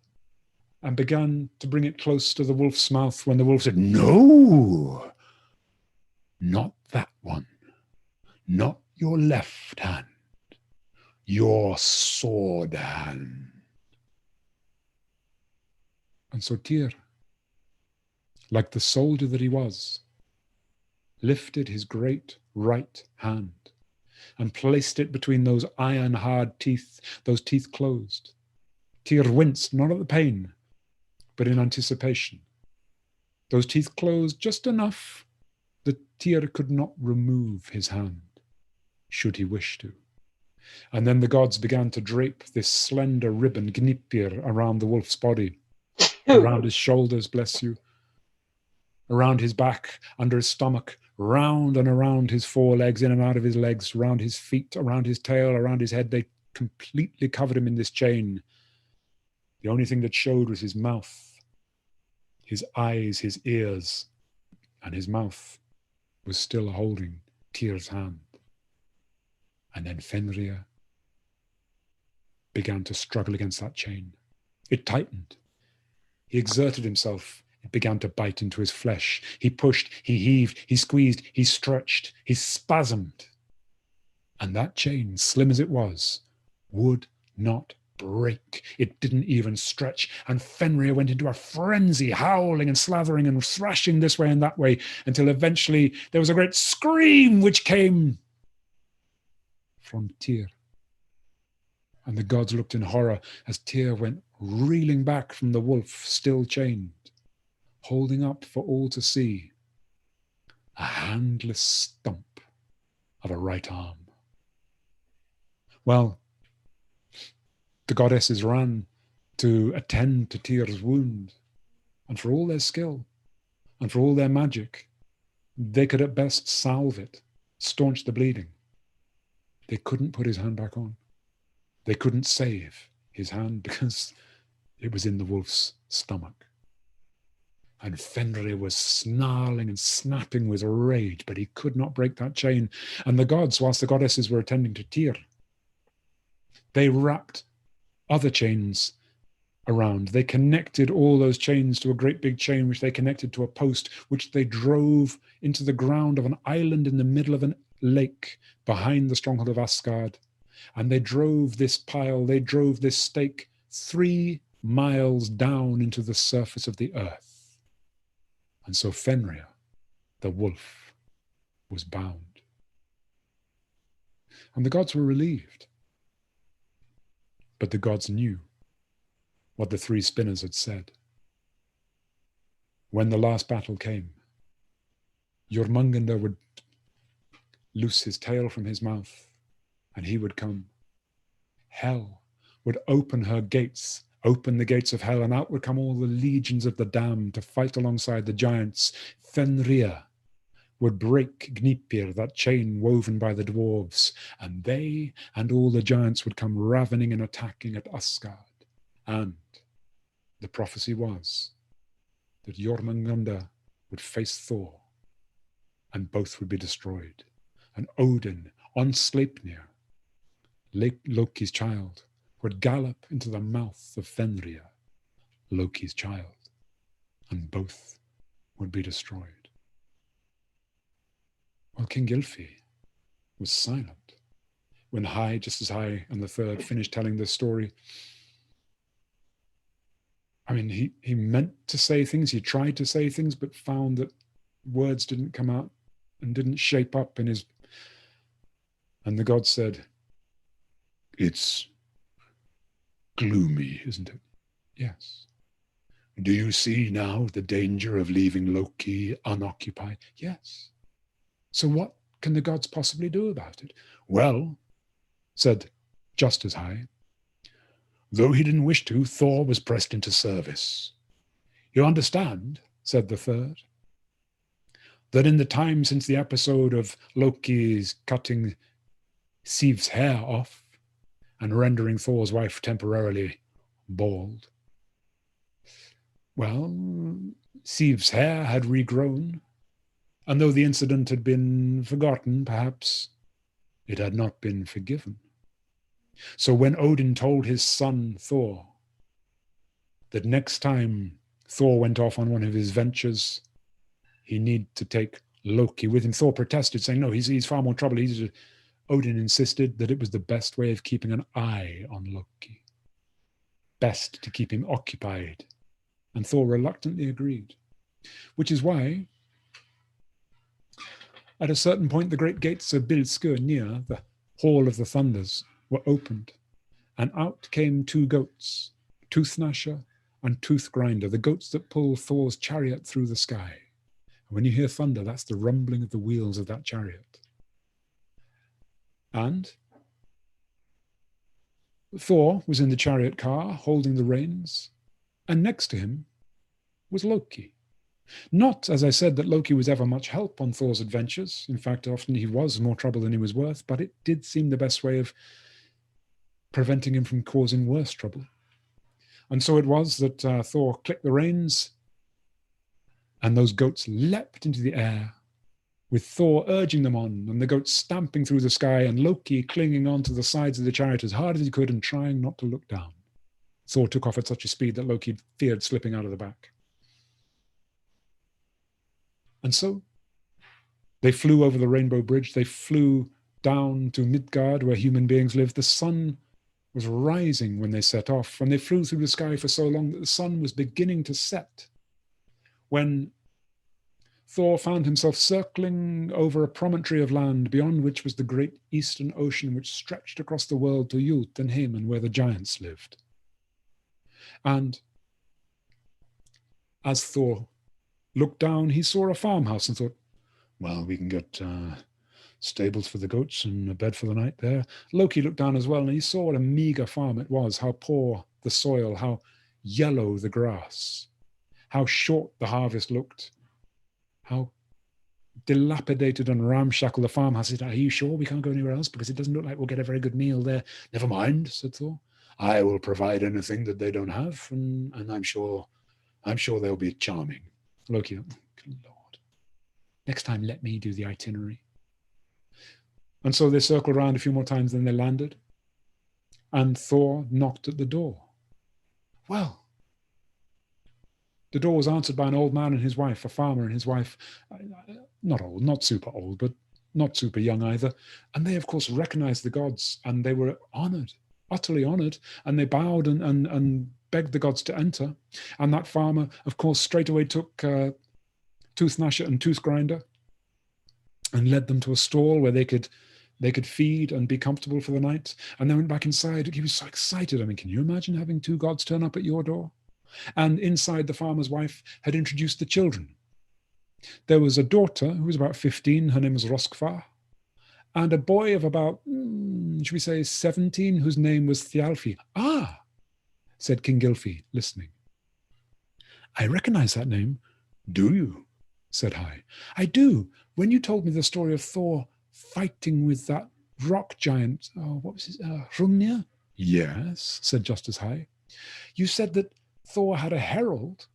and began to bring it close to the wolf's mouth when the wolf said, "No, not that one. Not your left hand. Your sword hand." And so Tyr, like the soldier that he was, lifted his great right hand and placed it between those iron-hard teeth, those teeth closed. Tyr winced, not at the pain, but in anticipation. Those teeth closed just enough that Tyr could not remove his hand, should he wish to. And then the gods began to drape this slender ribbon, Gnipir, around the wolf's body, around his shoulders, bless you, around his back, under his stomach, round and around his forelegs, in and out of his legs, around his feet, around his tail, around his head. They completely covered him in this chain. The only thing that showed was his mouth, his eyes, his ears, and his mouth was still holding Tyr's hand. And then Fenrir began to struggle against that chain. It tightened. He exerted himself. It began to bite into his flesh. He pushed, he heaved, he squeezed, he stretched, he spasmed. And that chain, slim as it was, would not break. It didn't even stretch. And Fenrir went into a frenzy, howling and slathering and thrashing this way and that way, until eventually there was a great scream which came from Tyr. And the gods looked in horror as Tyr went reeling back from the wolf, still chained, holding up for all to see a handless stump of a right arm. Well, the goddesses ran to attend to Tyr's wound, and for all their skill and for all their magic, they could at best salve it, staunch the bleeding. They couldn't put his hand back on. They couldn't save his hand because it was in the wolf's stomach. And Fenrir was snarling and snapping with rage, but he could not break that chain. And the gods, whilst the goddesses were attending to Tyr, they wrapped other chains around. They connected all those chains to a great big chain, which they connected to a post, which they drove into the ground of an island in the middle of a lake behind the stronghold of Asgard. And they drove this pile, they drove this stake 3 miles down into the surface of the earth. And so Fenrir, the wolf, was bound. And the gods were relieved. But the gods knew what the 3 spinners had said. When the last battle came, Jormungandr would loose his tail from his mouth, and he would come. Hell would open her gates, open the gates of hell, and out would come all the legions of the damned to fight alongside the giants. Fenrir would break Gnipir, that chain woven by the dwarves, and they and all the giants would come ravening and attacking at Asgard. And the prophecy was that Jormungandr would face Thor, and both would be destroyed. And Odin, on Sleipnir, Loki's child, would gallop into the mouth of Fenrir, Loki's child, and both would be destroyed. Well, King Gylfi was silent when just as Hai and the third finished telling this story. I mean, he meant to say things, he tried to say things, but found that words didn't come out and didn't shape up in his... And the god said, "It's gloomy, isn't it?" "Yes." Do you see now the danger of leaving Loki unoccupied? Yes. So what can the gods possibly do about it? Well, said just as high, though he didn't wish to, Thor was pressed into service. You understand, said the third, that in the time since the episode of Loki's cutting Siv's hair off and rendering Thor's wife temporarily bald, well, Siv's hair had regrown, and though the incident had been forgotten, perhaps it had not been forgiven. So when Odin told his son Thor that next time Thor went off on one of his ventures, he need to take Loki with him, Thor protested, saying, no, he's far more trouble. Odin insisted that it was the best way of keeping an eye on Loki, best to keep him occupied. And Thor reluctantly agreed, which is why at a certain point the great gates of Bilskö near the Hall of the Thunders were opened, and out came two goats, Toothnasher and Toothgrinder, the goats that pull Thor's chariot through the sky. And when you hear thunder, that's the rumbling of the wheels of that chariot. And Thor was in the chariot car, holding the reins, and next to him was Loki. Not, as I said, that Loki was ever much help on Thor's adventures. In fact, often he was more trouble than he was worth, but it did seem the best way of preventing him from causing worse trouble. And so it was that Thor clicked the reins, and those goats leapt into the air, with Thor urging them on, and the goats stamping through the sky, and Loki clinging on to the sides of the chariot as hard as he could and trying not to look down. Thor took off at such a speed that Loki feared slipping out of the back. And so they flew over the Rainbow Bridge. They flew down to Midgard, where human beings live. The sun was rising when they set off, and they flew through the sky for so long that the sun was beginning to set when Thor found himself circling over a promontory of land beyond which was the great eastern ocean which stretched across the world to Jotunheim, where the giants lived. And as Thor looked down, he saw a farmhouse and thought, well, we can get stables for the goats and a bed for the night there. Loki looked down as well, and he saw what a meager farm it was, how poor the soil, how yellow the grass, how short the harvest looked, how dilapidated and ramshackle the farmhouse is. Are you sure we can't go anywhere else? Because it doesn't look like we'll get a very good meal there. Never mind, said Thor. I will provide anything that they don't have, and I'm sure they'll be charming. Loki, oh, good Lord. Next time, let me do the itinerary. And so they circled around a few more times, then they landed. And Thor knocked at the door. Well, the door was answered by an old man and his wife, a farmer and his wife, not old, not super old, but not super young either. And they, of course, recognized the gods, and they were honored, utterly honored, and they bowed and begged the gods to enter. And that farmer, of course, straight away took Toothnasher and Toothgrinder and led them to a stall where they could feed and be comfortable for the night. And they went back inside. He was so excited. I mean, can you imagine having two gods turn up at your door? And inside, the farmer's wife had introduced the children. There was a daughter who was about 15. Her name was Roskva. And a boy of about, should we say, 17, whose name was Thialfi. Ah, said King Gylfi, listening. I recognize that name. Do you? Said Hai. I do. When you told me the story of Thor fighting with that rock giant, what was his, Hrungnir? Yes, said Justice Hai. You said that Thor had a herald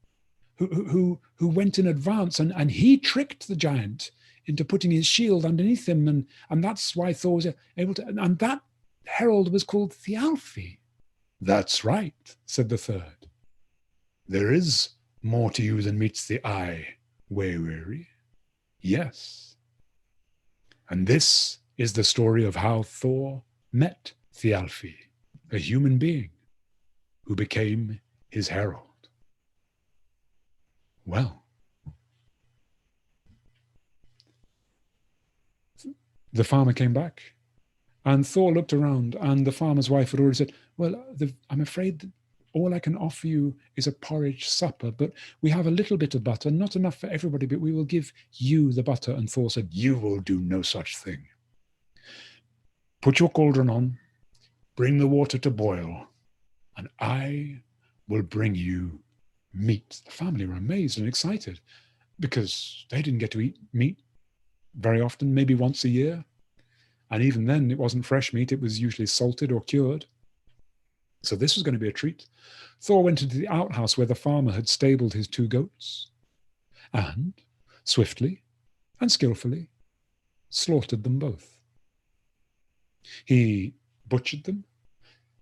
who went in advance, and he tricked the giant into putting his shield underneath him, and that's why Thor was able to, and that herald was called Thialfi. That's right, said the third. There is more to you than meets the eye, Way-weary. Yes. And this is the story of how Thor met Thialfi, a human being who became his herald. Well, the farmer came back, and Thor looked around, and the farmer's wife had already said, well, I'm afraid all I can offer you is a porridge supper, but we have a little bit of butter, not enough for everybody, but we will give you the butter. And Thor said, you will do no such thing. Put your cauldron on, bring the water to boil, and I will bring you meat. The family were amazed and excited because they didn't get to eat meat very often, maybe once a year. And even then, it wasn't fresh meat. It was usually salted or cured. So this was going to be a treat. Thor went into the outhouse where the farmer had stabled his 2 goats and, swiftly and skillfully, slaughtered them both. He butchered them,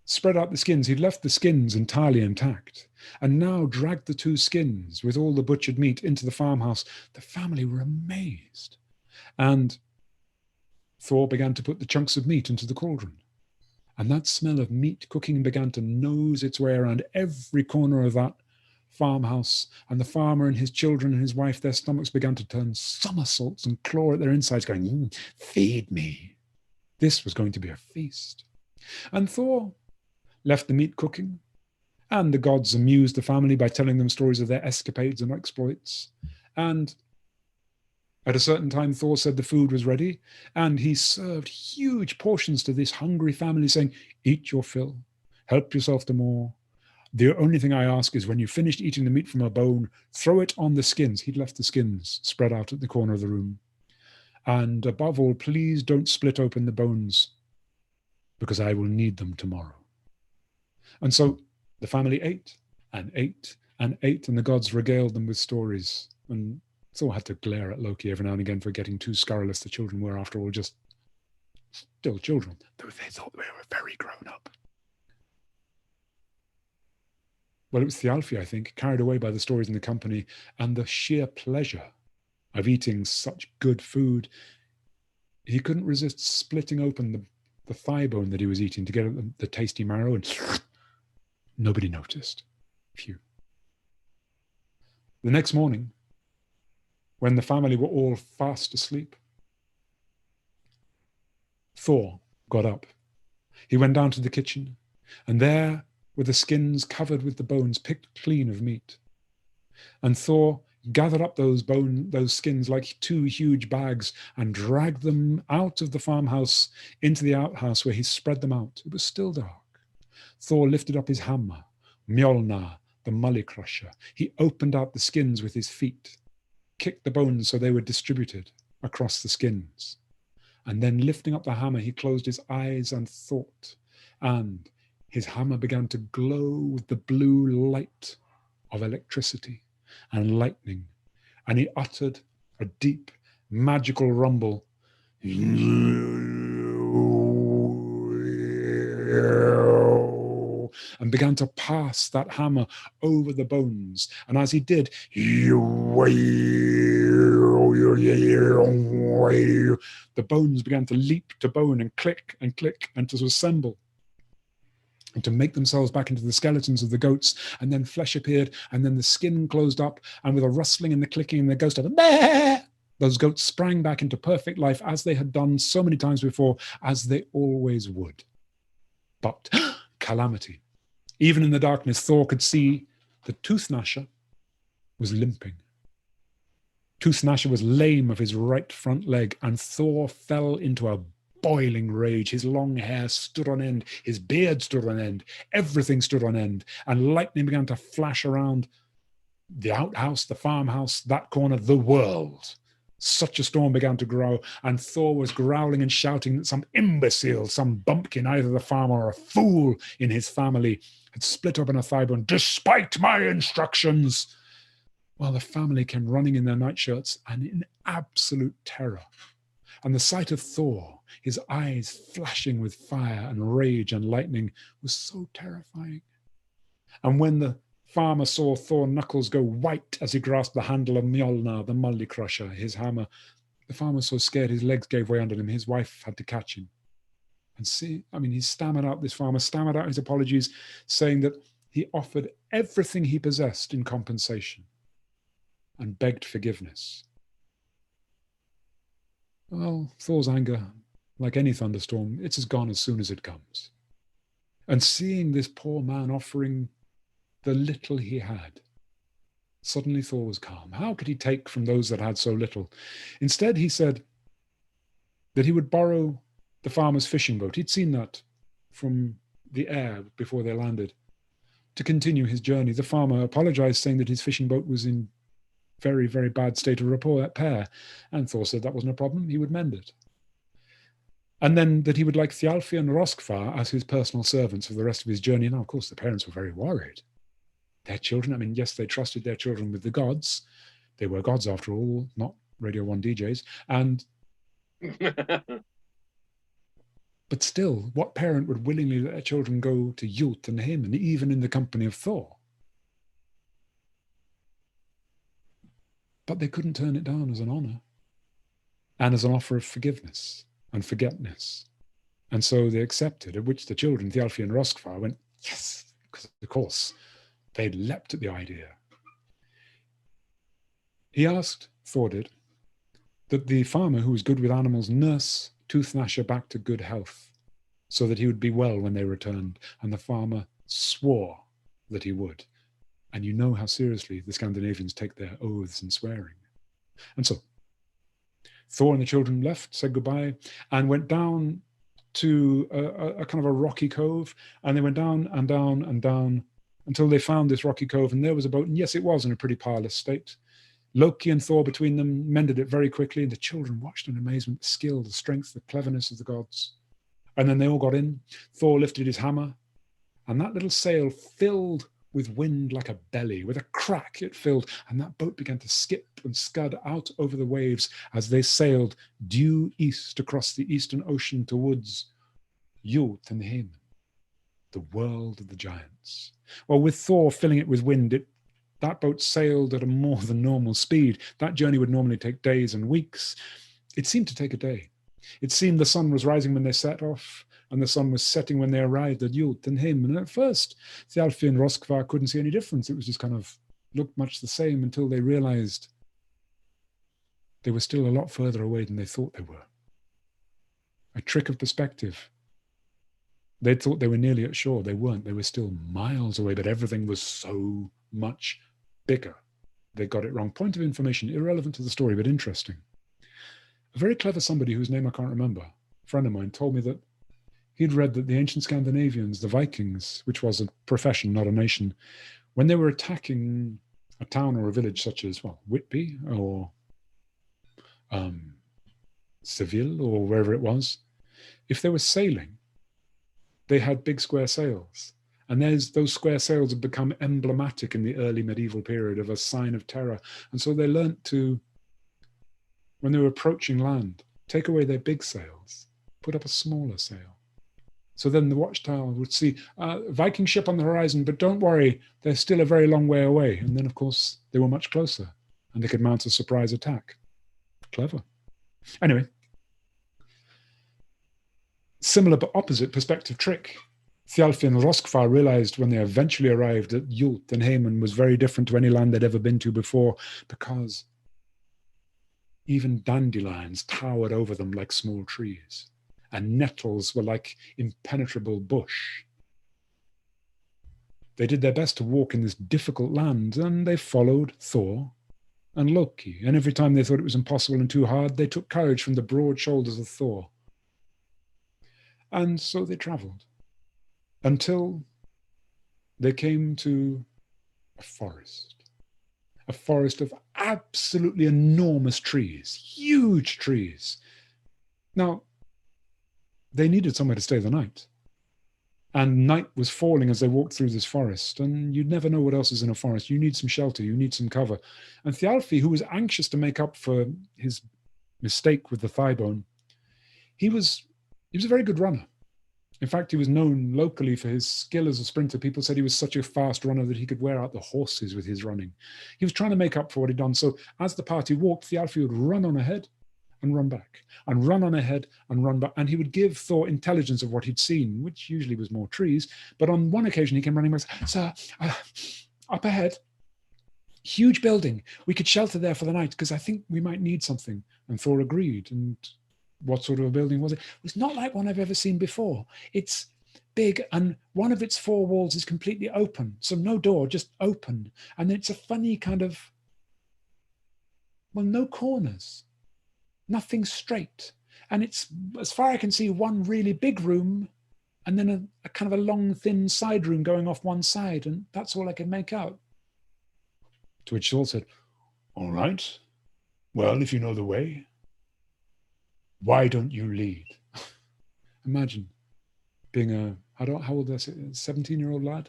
spread out the skins. He'd left the skins entirely intact, and now dragged the 2 skins with all the butchered meat into the farmhouse. The family were amazed. And Thor began to put the chunks of meat into the cauldron. And that smell of meat cooking began to nose its way around every corner of that farmhouse. And the farmer and his children and his wife, their stomachs began to turn somersaults and claw at their insides, going, feed me. This was going to be a feast. And Thor left the meat cooking, and the gods amused the family by telling them stories of their escapades and exploits. And at a certain time, Thor said the food was ready, and he served huge portions to this hungry family, saying, eat your fill, help yourself to more. The only thing I ask is when you've finished eating the meat from a bone, throw it on the skins. He'd left the skins spread out at the corner of the room. And above all, please don't split open the bones, because I will need them tomorrow. And so the family ate and ate and ate, and the gods regaled them with stories. And Thor had to glare at Loki every now and again for getting too scurrilous. The children were, after all, just still children, though they thought they were very grown up. Well, it was Gylfi, I think, carried away by the stories in the company and the sheer pleasure of eating such good food. He couldn't resist splitting open the thigh bone that he was eating to get the tasty marrow, and nobody noticed. Phew. The next morning, when the family were all fast asleep, Thor got up. He went down to the kitchen, and there were the skins covered with the bones, picked clean of meat. And Thor gathered up those skins like 2 huge bags and dragged them out of the farmhouse into the outhouse, where he spread them out. It was still dark. Thor lifted up his hammer, Mjolnir, the Mully Crusher. He opened out the skins with his feet, kicked the bones so they were distributed across the skins. And then lifting up the hammer, he closed his eyes and thought, and his hammer began to glow with the blue light of electricity and lightning, and he uttered a deep, magical rumble and began to pass that hammer over the bones. And as he did, the bones began to leap to bone and click and to assemble and to make themselves back into the skeletons of the goats. And then flesh appeared, and then the skin closed up, and with a rustling and the clicking and the ghost of those goats sprang back into perfect life, as they had done so many times before, as they always would. But calamity. Even in the darkness, Thor could see the Tooth-gnasher was limping. Tooth-gnasher was lame of his right front leg, and Thor fell into a boiling rage. His long hair stood on end, his beard stood on end, everything stood on end, and lightning began to flash around the outhouse, the farmhouse, that corner, the world. Such a storm began to grow, and Thor was growling and shouting that some imbecile, some bumpkin, either the farmer or a fool in his family, had split open a thigh bone, despite my instructions. Well, the family came running in their nightshirts and in absolute terror. And the sight of Thor, his eyes flashing with fire and rage and lightning, was so terrifying. And when the farmer saw Thor knuckles go white as he grasped the handle of Mjolnir, the Mully Crusher, his hammer, the farmer was so scared his legs gave way under him. His wife had to catch him. And he stammered out, this farmer stammered out his apologies, saying that he offered everything he possessed in compensation and begged forgiveness. Well, Thor's anger, like any thunderstorm, it's as gone as soon as it comes. And seeing this poor man offering the little he had. Suddenly Thor was calm. How could he take from those that had so little? Instead, he said that he would borrow the farmer's fishing boat. He'd seen that from the air before they landed, to continue his journey. The farmer apologized, saying that his fishing boat was in very, very bad state of repair. And Thor said that wasn't a problem. He would mend it. And then that he would like Thialfi and Roskvar as his personal servants for the rest of his journey. Now, of course, the parents were very worried. Their children, I mean, yes, they trusted their children with the gods. They were gods, after all, not Radio 1 DJs. And but still, what parent would willingly let their children go to Jot and him, and even in the company of Thor? But they couldn't turn it down as an honor and as an offer of forgiveness and forgetness. And so they accepted, at which the children, Thialfi and Roskvar, went, yes, because of course they'd leapt at the idea. He asked, Thor did, that the farmer who was good with animals nurse Toothnasher back to good health so that he would be well when they returned. And the farmer swore that he would. And you know how seriously the Scandinavians take their oaths and swearing. And so Thor and the children left, said goodbye, and went down to a kind of a rocky cove. And they went down and down and down until they found this rocky cove. And there was a boat. And yes, it was in a pretty parlous state. Loki and Thor between them mended it very quickly. And the children watched in amazement, the skill, the strength, the cleverness of the gods. And then they all got in. Thor lifted his hammer. And that little sail filled with wind like a belly. With a crack it filled, and that boat began to skip and scud out over the waves as they sailed due east across the eastern ocean towards Jot and him, the world of the giants. Well, with Thor filling it with wind, that boat sailed at a more than normal speed. That journey would normally take days and weeks. It seemed to take a day. It seemed the sun was rising when they set off, and the sun was setting when they arrived at Jot and him. And at first, Thialfi and Roskvar couldn't see any difference. It was just kind of looked much the same until they realized they were still a lot further away than they thought they were. A trick of perspective. They thought they were nearly at shore. They weren't. They were still miles away, but everything was so much bigger. They got it wrong. Point of information, irrelevant to the story, but interesting. A very clever somebody whose name I can't remember, a friend of mine, told me that he'd read that the ancient Scandinavians, the Vikings, which was a profession, not a nation, when they were attacking a town or a village such as, well, Whitby or Seville or wherever it was, if they were sailing, they had big square sails. And those square sails had become emblematic in the early medieval period of a sign of terror. And so they learnt to, when they were approaching land, take away their big sails, put up a smaller sail. So then the watchtower would see Viking ship on the horizon, but don't worry, they're still a very long way away. And then, of course, they were much closer, and they could mount a surprise attack. Clever. Anyway, similar but opposite perspective trick. Thialfi and Roskvar realized when they eventually arrived at Jot and Haman was very different to any land they'd ever been to before, because even dandelions towered over them like small trees, and nettles were like impenetrable bush. They did their best to walk in this difficult land, and they followed Thor and Loki, and every time they thought it was impossible and too hard, they took courage from the broad shoulders of Thor. And so they traveled until they came to a forest of absolutely enormous trees, huge trees. Now, they needed somewhere to stay the night. And night was falling as they walked through this forest, and you'd never know what else is in a forest. You need some shelter, you need some cover. And Thialfi, who was anxious to make up for his mistake with the thigh bone, he was a very good runner. In fact, he was known locally for his skill as a sprinter. People said he was such a fast runner that he could wear out the horses with his running. He was trying to make up for what he'd done. So as the party walked, Thialfi would run on ahead and run back, and run on ahead and run back. And he would give Thor intelligence of what he'd seen, which usually was more trees. But on one occasion, he came running back, "Sir, up ahead, huge building. We could shelter there for the night because I think we might need something." And Thor agreed. And what sort of a building was it? It was not like one I've ever seen before. It's big, and one of its four walls is completely open. So no door, just open. And it's a funny kind of, well, no corners, nothing straight. And it's, as far as I can see, one really big room and then a kind of a long, thin side room going off one side. And that's all I could make out. To which Saul said, all right, well, if you know the way, why don't you lead? Imagine being how old is it, a 17-year-old lad,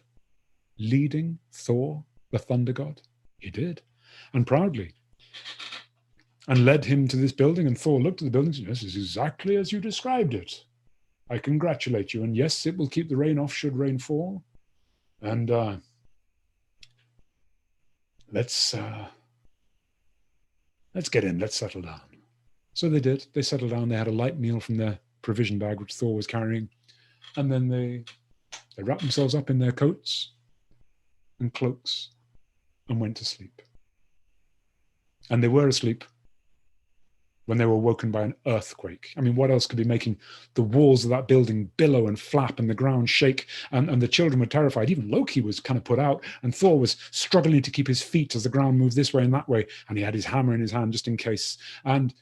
leading Thor, the thunder god. He did, and proudly, and led him to this building. And Thor looked at the building and said, this is exactly as you described it. I congratulate you. And yes, it will keep the rain off should rain fall. And let's get in, let's settle down. So they did. They settled down. They had a light meal from their provision bag, which Thor was carrying. And then they wrapped themselves up in their coats and cloaks and went to sleep. And they were asleep when they were woken by an earthquake. I mean, what else could be making the walls of that building billow and flap and the ground shake? And the children were terrified. Even Loki was kind of put out, and Thor was struggling to keep his feet as the ground moved this way and that way. And he had his hammer in his hand just in case. And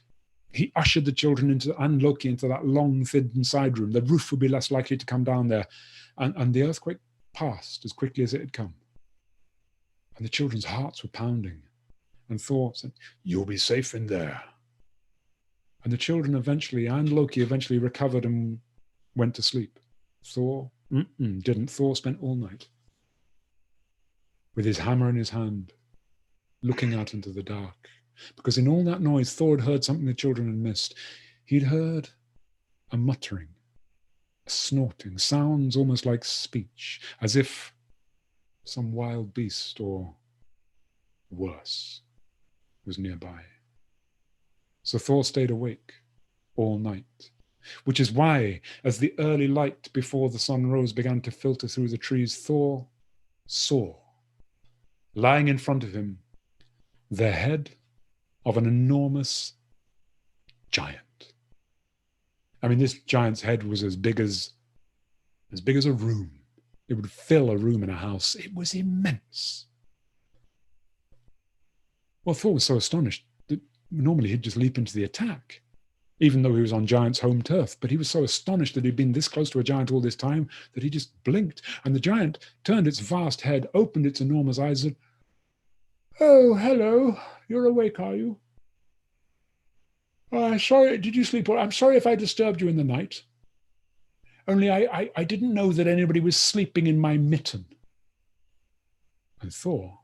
he ushered the children and Loki into that long, thin side room. The roof would be less likely to come down there. And the earthquake passed as quickly as it had come. And the children's hearts were pounding. And Thor said, you'll be safe in there. And the children eventually, and Loki eventually recovered and went to sleep. Thor didn't. Thor spent all night with his hammer in his hand, looking out into the dark. Because in all that noise, Thor had heard something the children had missed. He'd heard a muttering, a snorting, sounds almost like speech, as if some wild beast or worse was nearby. So Thor stayed awake all night, which is why, as the early light before the sun rose began to filter through the trees, Thor saw, lying in front of him, the head of an enormous giant. I mean, this giant's head was as big as a room. It would fill a room in a house. It was immense. Well, Thor was so astonished that normally he'd just leap into the attack, even though he was on giant's home turf. But he was so astonished that he'd been this close to a giant all this time that he just blinked. And the giant turned its vast head, opened its enormous eyes, and said, oh, hello. You're awake, are you? Sorry, did you sleep? I'm sorry if I disturbed you in the night. Only I didn't know that anybody was sleeping in my mitten. And Thor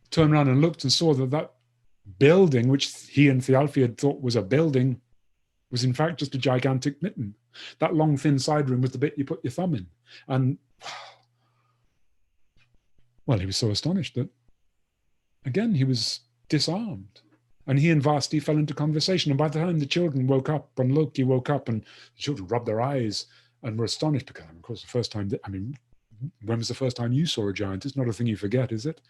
turned around and looked and saw that building, which he and Thialfi had thought was a building, was in fact just a gigantic mitten. That long, thin side room was the bit you put your thumb in. And, well, he was so astonished that, again, he was disarmed. And he and Vasti fell into conversation. And by the time the children woke up and Loki woke up and the children rubbed their eyes and were astonished because, of course, the first time, when was the first time you saw a giant? It's not a thing you forget, is it?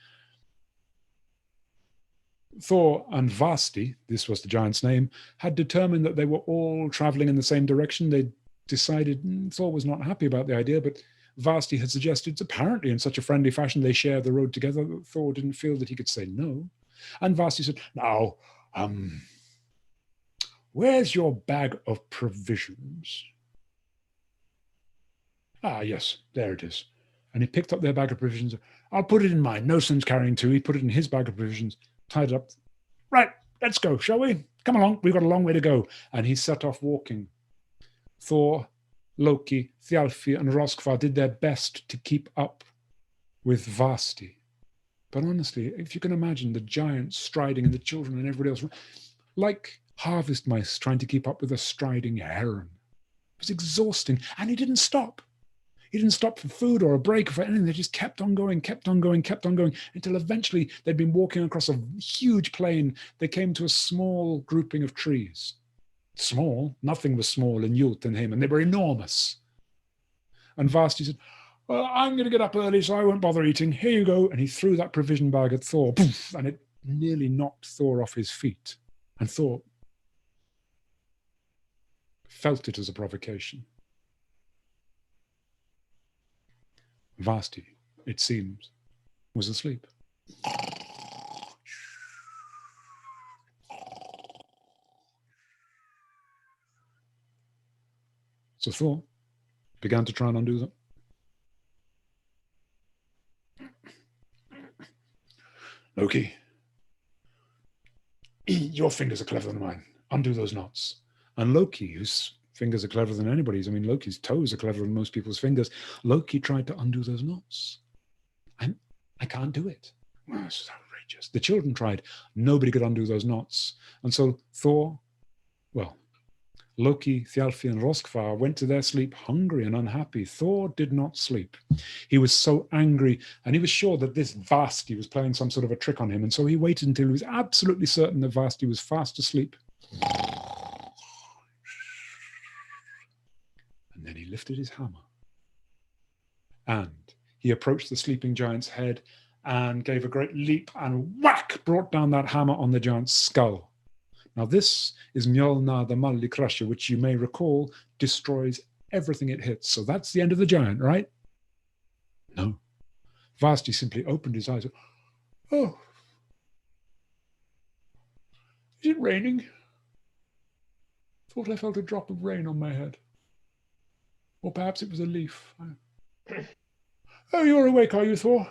Thor and Vasti, this was the giant's name, had determined that they were all traveling in the same direction. They decided Thor was not happy about the idea, but Vasti had suggested, apparently in such a friendly fashion, they share the road together, that Thor didn't feel that he could say no. And Vasti said, now, where's your bag of provisions? Ah, yes, there it is. And he picked up their bag of provisions. I'll put it in mine. No sense carrying two. He put it in his bag of provisions, tied it up. Right, let's go, shall we? Come along, we've got a long way to go. And he set off walking. Thor, Loki, Thialfi, and Röskva did their best to keep up with Vasti. But honestly, if you can imagine the giants striding and the children and everybody else, like harvest mice trying to keep up with a striding heron. It was exhausting, and he didn't stop. He didn't stop for food or a break or for anything. They just kept on going, until eventually they'd been walking across a huge plain. They came to a small grouping of trees. Small? Nothing was small in Jotunheim, and they were enormous. And Vasti said, well, I'm going to get up early, so I won't bother eating. Here you go. And he threw that provision bag at Thor, poof, and it nearly knocked Thor off his feet. And Thor, felt it as a provocation. Vasti, it seems, was asleep. So Thor began to try and undo them. Loki, your fingers are cleverer than mine. Undo those knots. And Loki, whose fingers are cleverer than anybody's, I mean, Loki's toes are cleverer than most people's fingers. Loki tried to undo those knots. I can't do it. Oh, this is outrageous. The children tried. Nobody could undo those knots. And so Thor, well, Loki, Gylfi, and Röskva went to their sleep hungry and unhappy. Thor did not sleep. He was so angry, and he was sure that this Vasti was playing some sort of a trick on him, and so he waited until he was absolutely certain that Vasti was fast asleep. And then he lifted his hammer. And he approached the sleeping giant's head and gave a great leap and whack, brought down that hammer on the giant's skull. Now this is Mjolnir the Malli Crusher, which you may recall destroys everything it hits. So that's the end of the giant, right? No. Vasti simply opened his eyes. Oh. Is it raining? Thought I felt a drop of rain on my head. Or perhaps it was a leaf. Oh, you're awake, are you, Thor?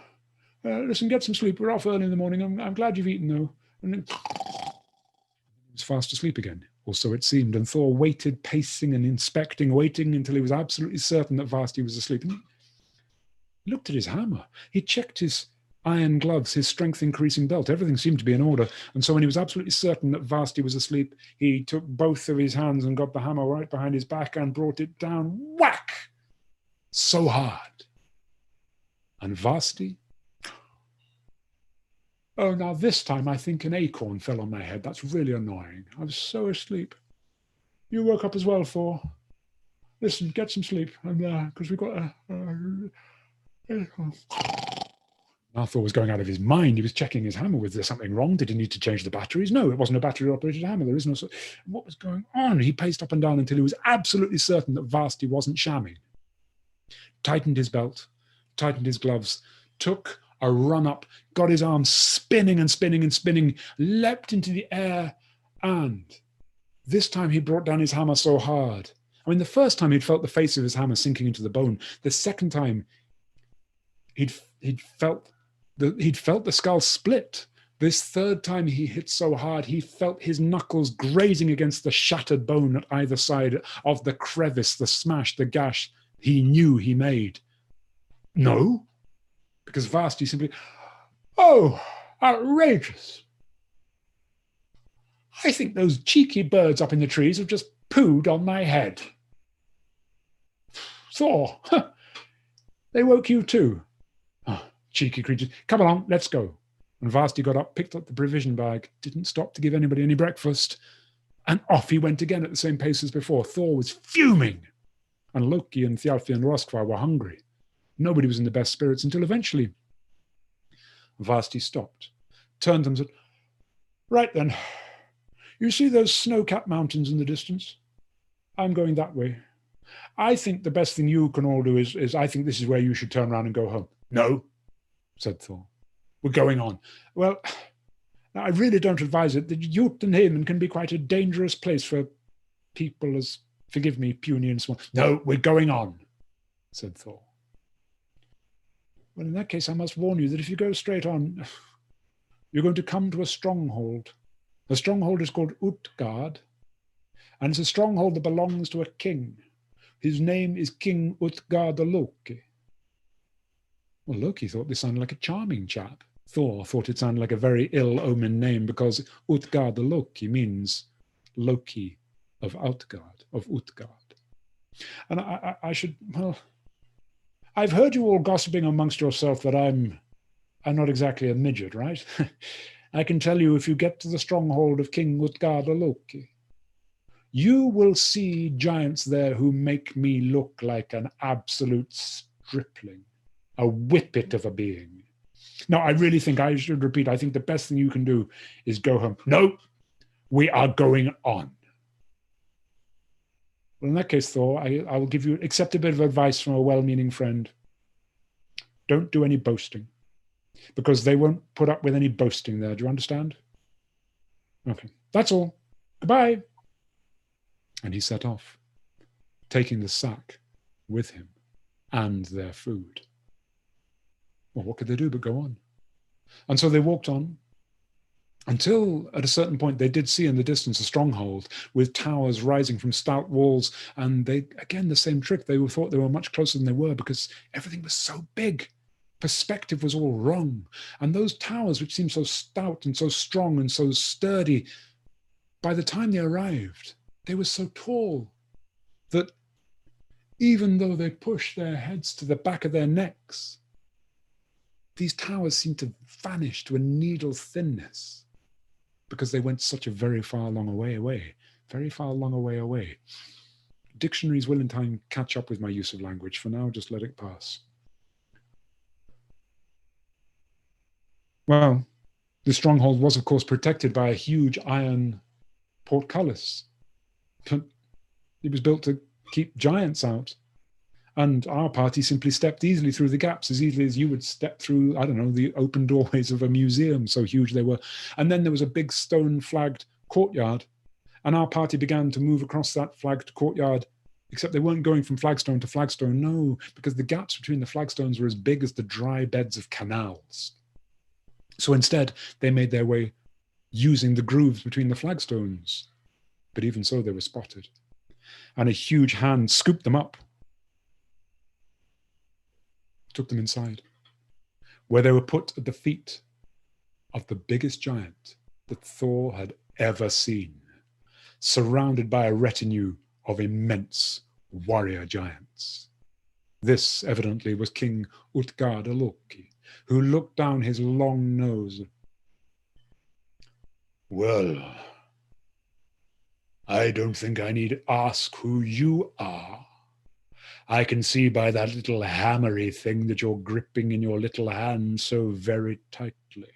Listen, get some sleep. We're off early in the morning. I'm glad you've eaten, though. And then he was fast asleep again, or so it seemed, and Thor waited, pacing and inspecting, waiting until he was absolutely certain that Vasti was asleep. And he looked at his hammer. He checked his iron gloves, his strength-increasing belt. Everything seemed to be in order. And so when he was absolutely certain that Vasti was asleep, he took both of his hands and got the hammer right behind his back and brought it down, whack, so hard. And Vasti, oh, now this time I think an acorn fell on my head. That's really annoying. I was so asleep. You woke up as well, Thor. Listen, get some sleep, and because we've got a acorn. Now Thor was going out of his mind. He was checking his hammer. Was there something wrong? Did he need to change the batteries? No, it wasn't a battery-operated hammer. There is no. What was going on? He paced up and down until he was absolutely certain that Vasti wasn't shamming. Tightened his belt, tightened his gloves, took a run up, got his arms spinning and spinning and spinning, leapt into the air, and this time he brought down his hammer so hard. I mean, the first time he'd felt the face of his hammer sinking into the bone. The second time he'd felt the skull split. This third time he hit so hard, he felt his knuckles grazing against the shattered bone at either side of the crevice, the smash, the gash he knew he made. No, because Vasti simply, oh, outrageous. I think those cheeky birds up in the trees have just pooed on my head. Thor, they woke you too. Oh, cheeky creatures. Come along, let's go. And Vasti got up, picked up the provision bag, didn't stop to give anybody any breakfast, and off he went again at the same pace as before. Thor was fuming, and Loki and Gylfi and Röskva were hungry. Nobody was in the best spirits until eventually Vasti stopped, turned and said, right then, you see those snow-capped mountains in the distance? I'm going that way. I think the best thing you can all do is I think this is where you should turn around and go home. No, said Thor. We're going on. Well, I really don't advise it. The Jotunheimen can be quite a dangerous place for people as, forgive me, puny and small. No, we're going on, said Thor. Well, in that case, I must warn you that if you go straight on, you're going to come to a stronghold. The stronghold is called Utgard, and it's a stronghold that belongs to a king. His name is King Utgard the Loki. Well, Loki thought this sounded like a charming chap. Thor thought it sounded like a very ill-omened name because Utgard the Loki means Loki of Utgard, And I should, well, I've heard you all gossiping amongst yourself that I'm not exactly a midget, right? I can tell you, if you get to the stronghold of King Utgard the Loki, you will see giants there who make me look like an absolute stripling, a whippet of a being. Now, I really think I should repeat, I think the best thing you can do is go home. No, we are going on. Well, in that case, Thor, I will accept a bit of advice from a well-meaning friend. Don't do any boasting, because they won't put up with any boasting there. Do you understand? Okay, that's all. Goodbye. And he set off, taking the sack with him and their food. Well, what could they do but go on? And so they walked on until at a certain point they did see in the distance a stronghold with towers rising from stout walls. And they, again, the same trick. They thought they were much closer than they were because everything was so big. Perspective was all wrong. And those towers, which seemed so stout and so strong and so sturdy, by the time they arrived, they were so tall that even though they pushed their heads to the back of their necks, these towers seemed to vanish to a needle thinness because they went such a very far long way away. Dictionaries will in time catch up with my use of language. For now, just let it pass. Well, the stronghold was, of course, protected by a huge iron portcullis. It was built to keep giants out. And our party simply stepped easily through the gaps, as easily as you would step through, I don't know, the open doorways of a museum, so huge they were. And then there was a big stone-flagged courtyard, and our party began to move across that flagged courtyard, except they weren't going from flagstone to flagstone, no, because the gaps between the flagstones were as big as the dry beds of canals. So instead, they made their way using the grooves between the flagstones. But even so, they were spotted. And a huge hand scooped them up, took them inside, where they were put at the feet of the biggest giant that Thor had ever seen, surrounded by a retinue of immense warrior giants. This, evidently, was King Utgard Loki, who looked down his long nose. Well, I don't think I need ask who you are. I can see by that little hammery thing that you're gripping in your little hand so very tightly.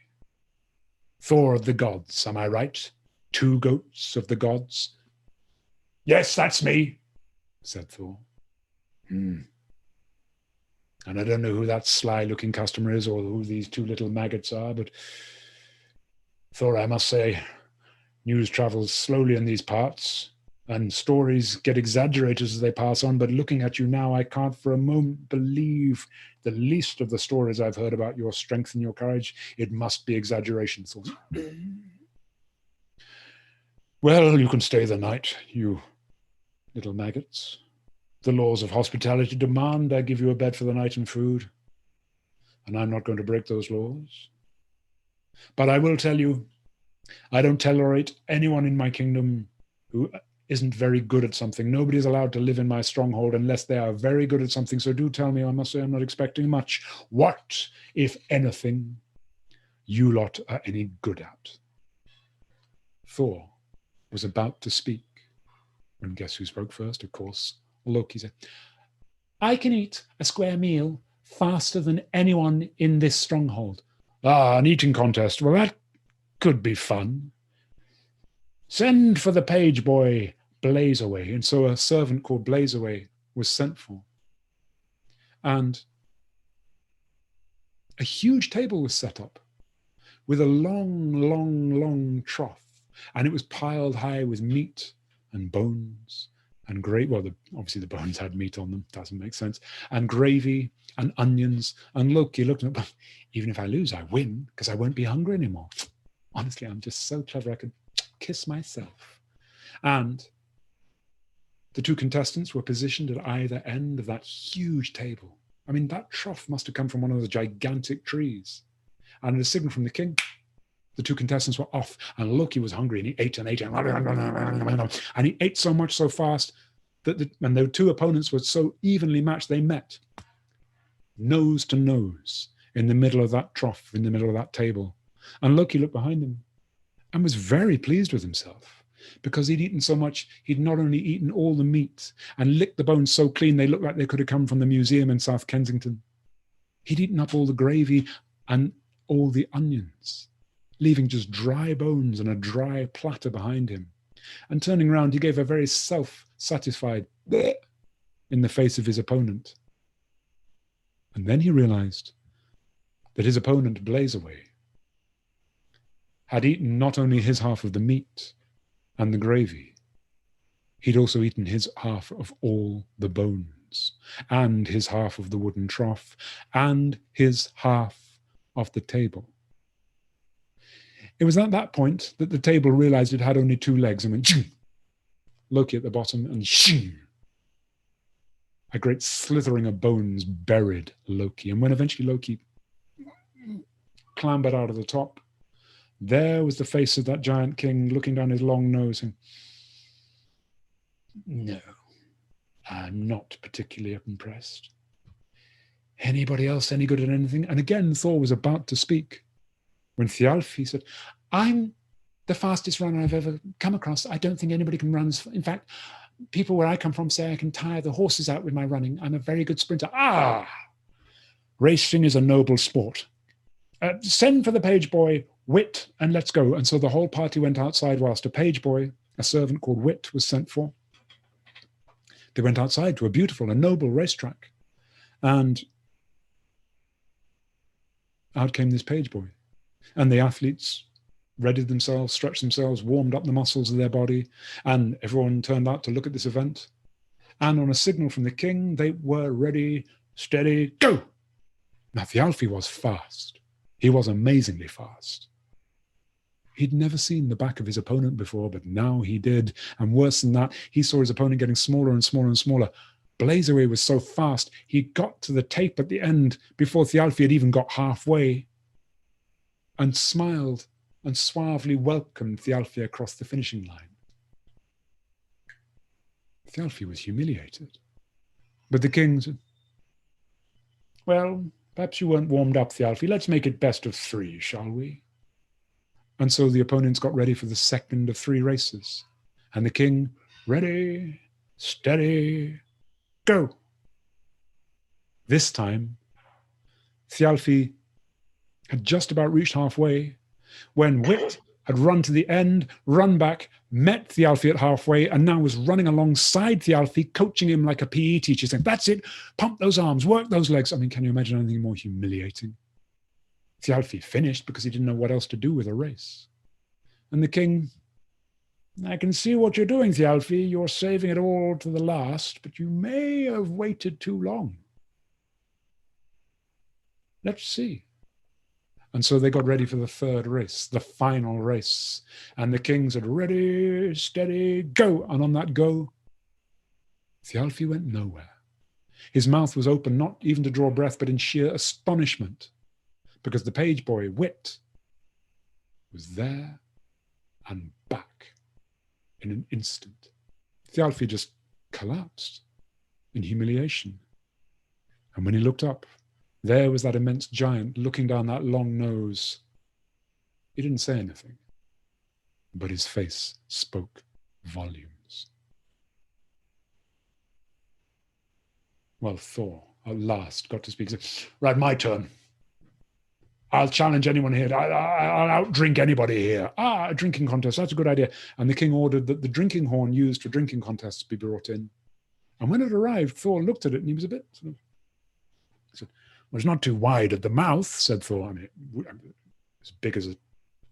Thor of the gods, am I right? Two goats of the gods? Yes, that's me, said Thor. And I don't know who that sly-looking customer is or who these two little maggots are, but Thor, I must say, news travels slowly in these parts, and stories get exaggerated as they pass on, but looking at you now, I can't for a moment believe the least of the stories I've heard about your strength and your courage. It must be exaggeration, Thor. Well, you can stay the night, you little maggots. The laws of hospitality demand I give you a bed for the night and food, and I'm not going to break those laws. But I will tell you, I don't tolerate anyone in my kingdom who isn't very good at something. Nobody is allowed to live in my stronghold unless they are very good at something. So do tell me, I must say I'm not expecting much. What, if anything, you lot are any good at? Thor was about to speak, and guess who spoke first? Of course, Loki said, I can eat a square meal faster than anyone in this stronghold. Ah, an eating contest. Well, that could be fun. Send for the page boy, Blazeaway. And so a servant called Blazeaway was sent for. And a huge table was set up with a long trough. And it was piled high with meat and bones and obviously the bones had meat on them, doesn't make sense, and gravy and onions. And Loki looked at them, even if I lose, I win, because I won't be hungry anymore. Honestly, I'm just so clever, I could kiss myself. And the two contestants were positioned at either end of that huge table. I mean, that trough must have come from one of those gigantic trees. And at a signal from the king, the two contestants were off, and Loki was hungry, and he ate and ate, and he ate so much so fast that the two opponents were so evenly matched, they met nose to nose in the middle of that trough, in the middle of that table. And Loki looked behind him and was very pleased with himself, because he'd eaten so much. He'd not only eaten all the meat and licked the bones so clean they looked like they could have come from the museum in South Kensington. He'd eaten up all the gravy and all the onions, leaving just dry bones and a dry platter behind him. And turning around, he gave a very satisfied in the face of his opponent. And then he realized that his opponent, Blazeaway, had eaten not only his half of the meat and the gravy, he'd also eaten his half of all the bones, and his half of the wooden trough, and his half of the table. It was at that point that the table realized it had only 2 legs and went shing. Loki at the bottom, and shing. A great slithering of bones buried Loki. And when eventually Loki clambered out of the top, there was the face of that giant king looking down his long nose and, no, I'm not particularly impressed. Anybody else any good at anything? And again, Thor was about to speak when Thjalfi said, I'm the fastest runner I've ever come across. I don't think anybody can run. In fact, people where I come from say I can tire the horses out with my running. I'm a very good sprinter. Racing is a noble sport. Send for the page boy, Wit, and let's go. And so the whole party went outside whilst a page boy, a servant called Wit, was sent for. They went outside to a beautiful and noble racetrack. And out came this page boy. And the athletes readied themselves, stretched themselves, warmed up the muscles of their body, and everyone turned out to look at this event. And on a signal from the king, they were ready, steady, go! Now, Thjalfi was fast. He was amazingly fast. He'd never seen the back of his opponent before, but now he did. And worse than that, he saw his opponent getting smaller and smaller and smaller. Blazeaway was so fast, he got to the tape at the end before Thjalfi had even got halfway, and smiled and suavely welcomed Thjalfi across the finishing line. Thjalfi was humiliated. But the king said, well, perhaps you weren't warmed up, Thjalfi. Let's make it best of 3, shall we? And so the opponents got ready for the second of 3 races. And the king, ready, steady, go. This time, Thjalfi had just about reached halfway when Wit had run to the end, run back, met Thjalfi at halfway, and now was running alongside Thjalfi, coaching him like a PE teacher, saying, that's it, pump those arms, work those legs. I mean, can you imagine anything more humiliating? Thjalfi finished because he didn't know what else to do with a race. And the king, I can see what you're doing, Thjalfi. You're saving it all to the last, but you may have waited too long. Let's see. And so they got ready for the 3rd race, the final race. And the king said, ready, steady, go. And on that go, Thjalfi went nowhere. His mouth was open, not even to draw breath, but in sheer astonishment, because the page boy, Wit, was there and back in an instant. Thjalfi just collapsed in humiliation. And when he looked up, there was that immense giant looking down that long nose. He didn't say anything, but his face spoke volumes. Well, Thor at last got to speak. He said, right, my turn. I'll challenge anyone here. I'll outdrink anybody here. A drinking contest, that's a good idea. And the king ordered that the drinking horn used for drinking contests be brought in. And when it arrived, Thor looked at it and he was a bit sort of, he said, well, it's not too wide at the mouth, said Thor. I mean, as big as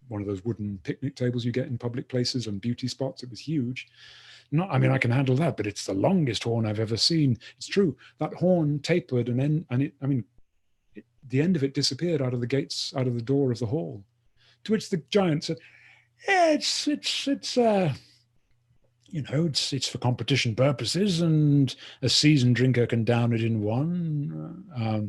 one of those wooden picnic tables you get in public places and beauty spots. It was huge. I mean, I can handle that, but it's the longest horn I've ever seen. It's true. That horn tapered the end of it disappeared out of the gates, out of the door of the hall. To which the giant said, yeah, it's for competition purposes, and a seasoned drinker can down it in one. A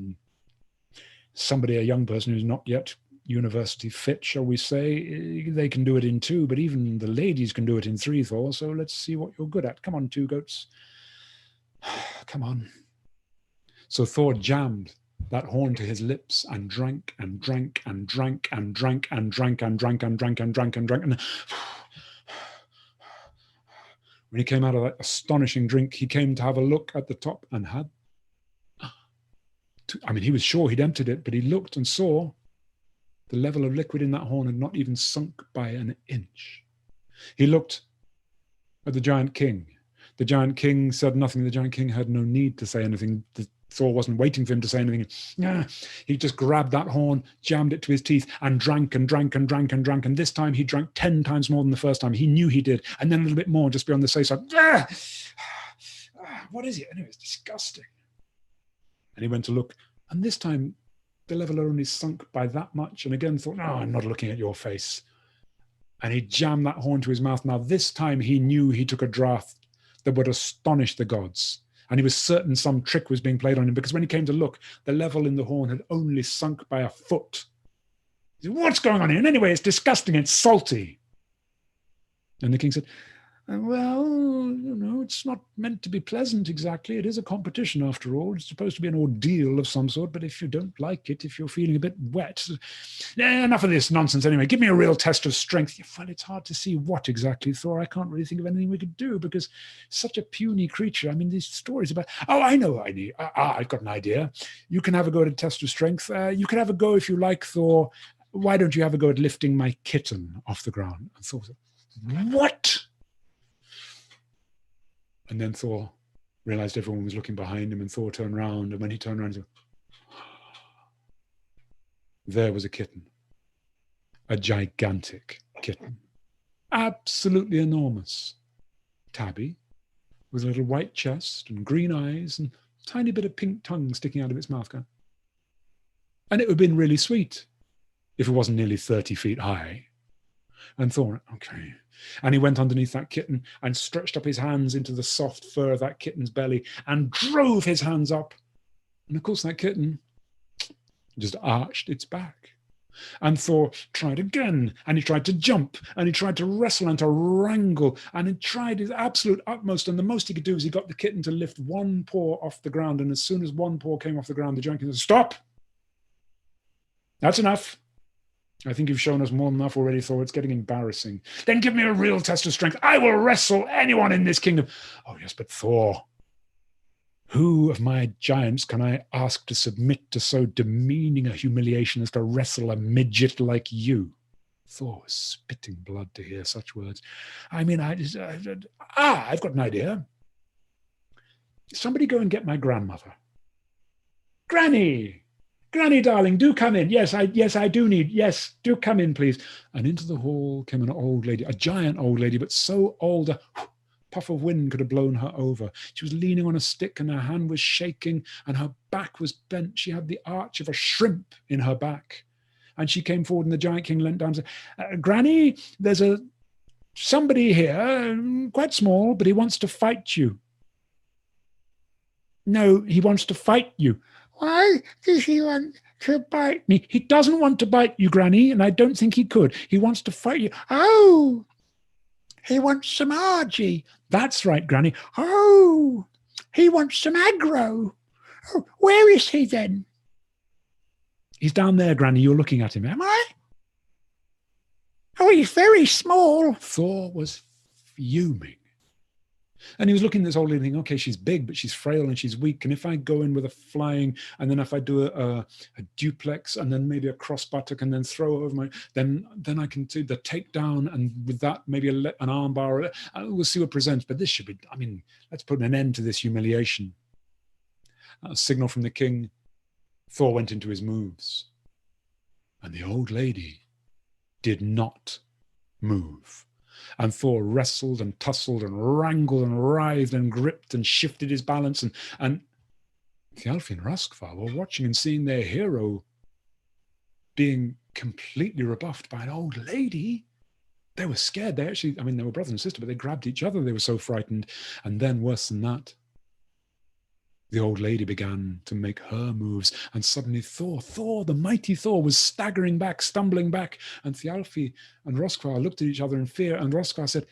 young person who's not yet university fit, shall we say, they can do it in 2, but even the ladies can do it in 3, Thor, so let's see what you're good at. Come on, 2 goats. Come on. So Thor jammed that horn to his lips and drank and drank and drank and drank and drank and drank and drank and drank and drank. And when he came out of that astonishing drink, he came to have a look at the top and had, he was sure he'd emptied it, but he looked and saw the level of liquid in that horn had not even sunk by an inch. He looked at the giant king. The giant king said nothing. The giant king had no need to say anything. Thor wasn't waiting for him to say anything. He just grabbed that horn, jammed it to his teeth, and drank and drank and drank and drank. And this time he drank 10 times more than the first time. He knew he did. And then a little bit more just beyond the safe side. What is it? Anyway, it's disgusting. And he went to look. And this time the level only sunk by that much. And again thought, no, I'm not looking at your face. And he jammed that horn to his mouth. Now this time he knew he took a draught that would astonish the gods. And he was certain some trick was being played on him, because when he came to look, the level in the horn had only sunk by a foot. He said, what's going on here? And anyway, it's disgusting, it's salty. And the king said, well, it's not meant to be pleasant exactly. It is a competition after all. It's supposed to be an ordeal of some sort, but if you don't like it, if you're feeling a bit wet, enough of this nonsense anyway. Give me a real test of strength. Well, it's hard to see what exactly, Thor. I can't really think of anything we could do, because such a puny creature. I mean, these stories about, I know, I've got an idea. You can have a go at a test of strength. You can have a go if you like, Thor. Why don't you have a go at lifting my kitten off the ground? And Thor said, what? And then Thor realized everyone was looking behind him, and Thor turned around, and when he turned around, there was a kitten. A gigantic kitten. Absolutely enormous. Tabby, with a little white chest and green eyes and a tiny bit of pink tongue sticking out of its mouth. And it would have been really sweet if it wasn't nearly 30 feet high. And Thor went, okay. And he went underneath that kitten and stretched up his hands into the soft fur of that kitten's belly and drove his hands up. And of course, that kitten just arched its back. And Thor tried again, and he tried to jump, and he tried to wrestle and to wrangle, and he tried his absolute utmost. And the most he could do is he got the kitten to lift one paw off the ground. And as soon as one paw came off the ground, the giant kitten said, stop! That's enough. I think you've shown us more than enough already, Thor. It's getting embarrassing. Then give me a real test of strength. I will wrestle anyone in this kingdom. Oh, yes, but Thor, who of my giants can I ask to submit to so demeaning a humiliation as to wrestle a midget like you? Thor was spitting blood to hear such words. I mean, I've got an idea. Somebody go and get my grandmother. Granny! Granny, darling, do come in. Yes, I do need. Yes, do come in, please. And into the hall came an old lady, a giant old lady, but so old a puff of wind could have blown her over. She was leaning on a stick, and her hand was shaking, and her back was bent. She had the arch of a shrimp in her back. And she came forward, and the giant king leant down and said, Granny, there's somebody here, quite small, but he wants to fight you. No, he wants to fight you. Why does he want to bite me? He doesn't want to bite you, Granny, and I don't think he could. He wants to fight you. Oh, he wants some argy. That's right, Granny. Oh, he wants some aggro. Oh, where is he then? He's down there, Granny. You're looking at him. Am I? Oh, he's very small. Thor was fuming. And he was looking at this old lady thinking, okay, she's big, but she's frail and she's weak. And if I go in with a flying, and then if I do a duplex, and then maybe a cross buttock, and then throw over then I can do the takedown, and with that, maybe an arm bar. We'll see what presents. But this should be, let's put an end to this humiliation. A signal from the king. Thor went into his moves. And the old lady did not move. And Thor wrestled and tussled and wrangled and writhed and gripped and shifted his balance. And Gylfi and Röskva were watching and seeing their hero being completely rebuffed by an old lady. They were scared. They were brother and sister, but they grabbed each other. They were so frightened. And then worse than that, the old lady began to make her moves, and suddenly Thor, the mighty Thor, was staggering back, stumbling back, and Gylfi and Röskva looked at each other in fear, and Röskva said,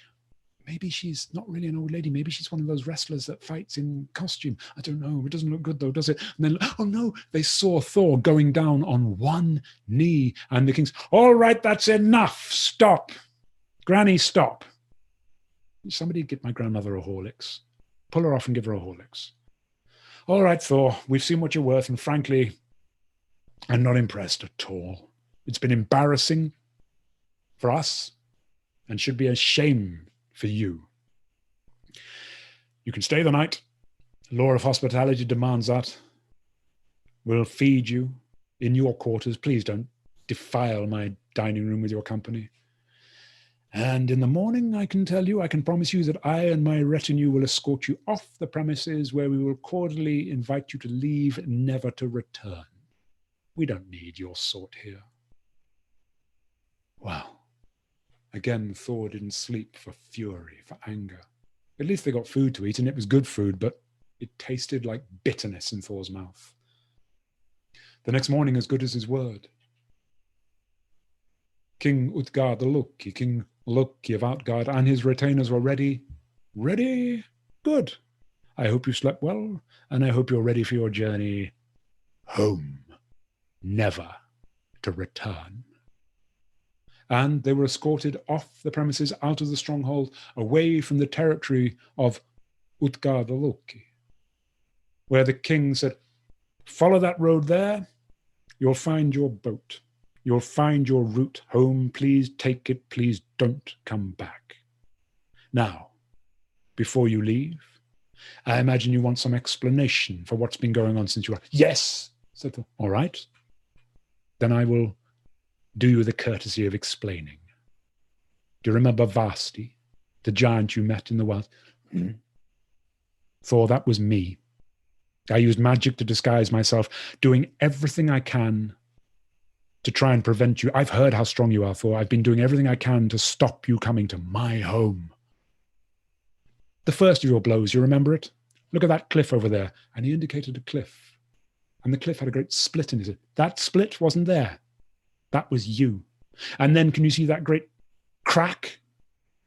maybe she's not really an old lady, maybe she's one of those wrestlers that fights in costume. I don't know, it doesn't look good though, does it? And then, oh no, they saw Thor going down on one knee, and the king's, all right, that's enough, stop. Granny, stop. Somebody get my grandmother a Horlicks. Pull her off and give her a Horlicks. All right, Thor, we've seen what you're worth, and frankly, I'm not impressed at all. It's been embarrassing for us and should be a shame for you. You can stay the night. Law of hospitality demands that. We'll feed you in your quarters. Please don't defile my dining room with your company. And in the morning, I can promise you that I and my retinue will escort you off the premises, where we will cordially invite you to leave, never to return. We don't need your sort here. Well, again, Thor didn't sleep for fury, for anger. At least they got food to eat, and it was good food, but it tasted like bitterness in Thor's mouth. The next morning, as good as his word, King Utgard the Loki, King Loki of Outgard, and his retainers were ready. Ready? Good. I hope you slept well, and I hope you're ready for your journey home, never to return. And they were escorted off the premises, out of the stronghold, away from the territory of Utgard the Loki, where the king said, follow that road there, you'll find your boat. You'll find your route home. Please take it. Please don't come back. Now, before you leave, I imagine you want some explanation for what's been going on since you were. Yes, said Thor. All right. Then I will do you the courtesy of explaining. Do you remember Vasti, the giant you met in the wild? Thor, that was me. I used magic to disguise myself, doing everything I can to try and prevent you. I've heard how strong you are, Thor. I've been doing everything I can to stop you coming to my home. The first of your blows, you remember it? Look at that cliff over there. And he indicated a cliff. And the cliff had a great split in it. That split wasn't there. That was you. And then can you see that great crack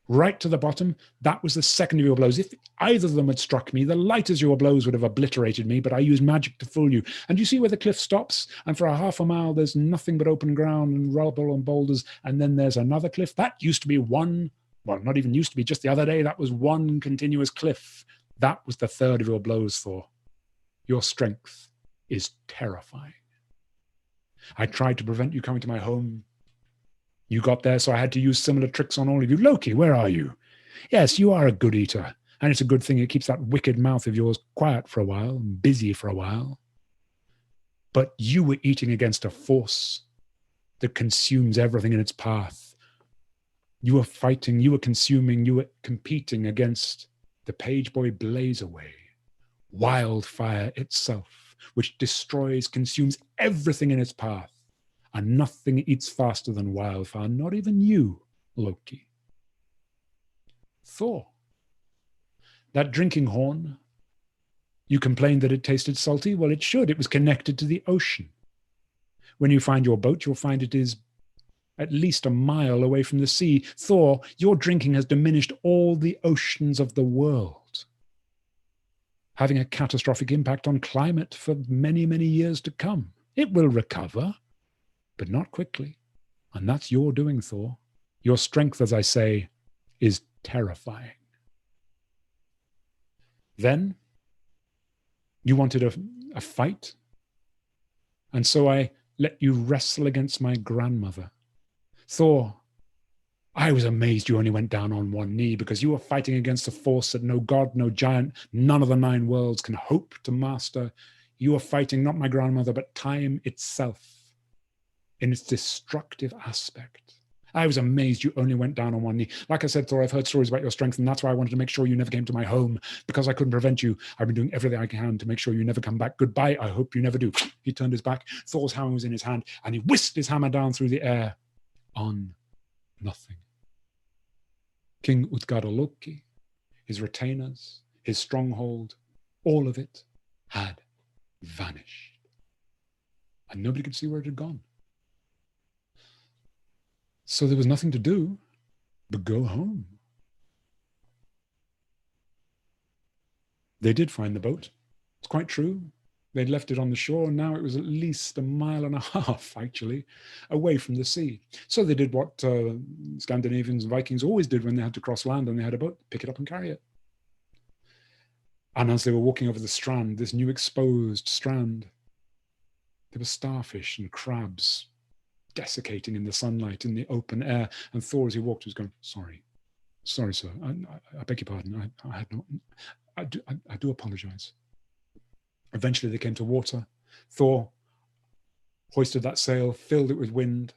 right to the bottom? That was the second of your blows. If either of them had struck me, the lightest of your blows would have obliterated me, but I used magic to fool you. And you see where the cliff stops? And for a half a mile, there's nothing but open ground and rubble and boulders. And then there's another cliff. That used to be one, well, not even used to be, just the other day, that was one continuous cliff. That was the third of your blows, Thor. Your strength is terrifying. I tried to prevent you coming to my home. You got there, so I had to use similar tricks on all of you. Loki, where are you? Yes, you are a good eater, and it's a good thing it keeps that wicked mouth of yours quiet for a while and busy for a while. But you were eating against a force that consumes everything in its path. You were fighting, you were consuming, you were competing against the page boy blaze away, wildfire itself, which destroys, consumes everything in its path. And nothing eats faster than wildfire, not even you, Loki. Thor, that drinking horn, you complained that it tasted salty. Well, it should. It was connected to the ocean. When you find your boat, you'll find it is at least a mile away from the sea. Thor, your drinking has diminished all the oceans of the world, having a catastrophic impact on climate for many, many years to come. It will recover, but not quickly. And that's your doing, Thor. Your strength, as I say, is terrifying. Then you wanted a fight, and so I let you wrestle against my grandmother. Thor, I was amazed you only went down on one knee, because you were fighting against a force that no god, no giant, none of the 9 worlds can hope to master. You were fighting not my grandmother, but time itself in its destructive aspect. I was amazed you only went down on one knee. Like I said, Thor, I've heard stories about your strength, and that's why I wanted to make sure you never came to my home, because I couldn't prevent you. I've been doing everything I can to make sure you never come back. Goodbye. I hope you never do. He turned his back. Thor's hammer was in his hand, and he whisked his hammer down through the air on nothing. King Utgard Loki, his retainers, his stronghold, all of it had vanished. And nobody could see where it had gone. So there was nothing to do but go home. They did find the boat. It's quite true. They'd left it on the shore, and now it was at least 1.5 miles, actually, away from the sea. So they did what Scandinavians and Vikings always did when they had to cross land and they had a boat: pick it up and carry it. And as they were walking over the strand, this new exposed strand, there were starfish and crabs desiccating in the sunlight in the open air. And Thor, as he walked, was going, sorry, sir, I beg your pardon. I do apologize. Eventually they came to water. Thor hoisted that sail, filled it with wind,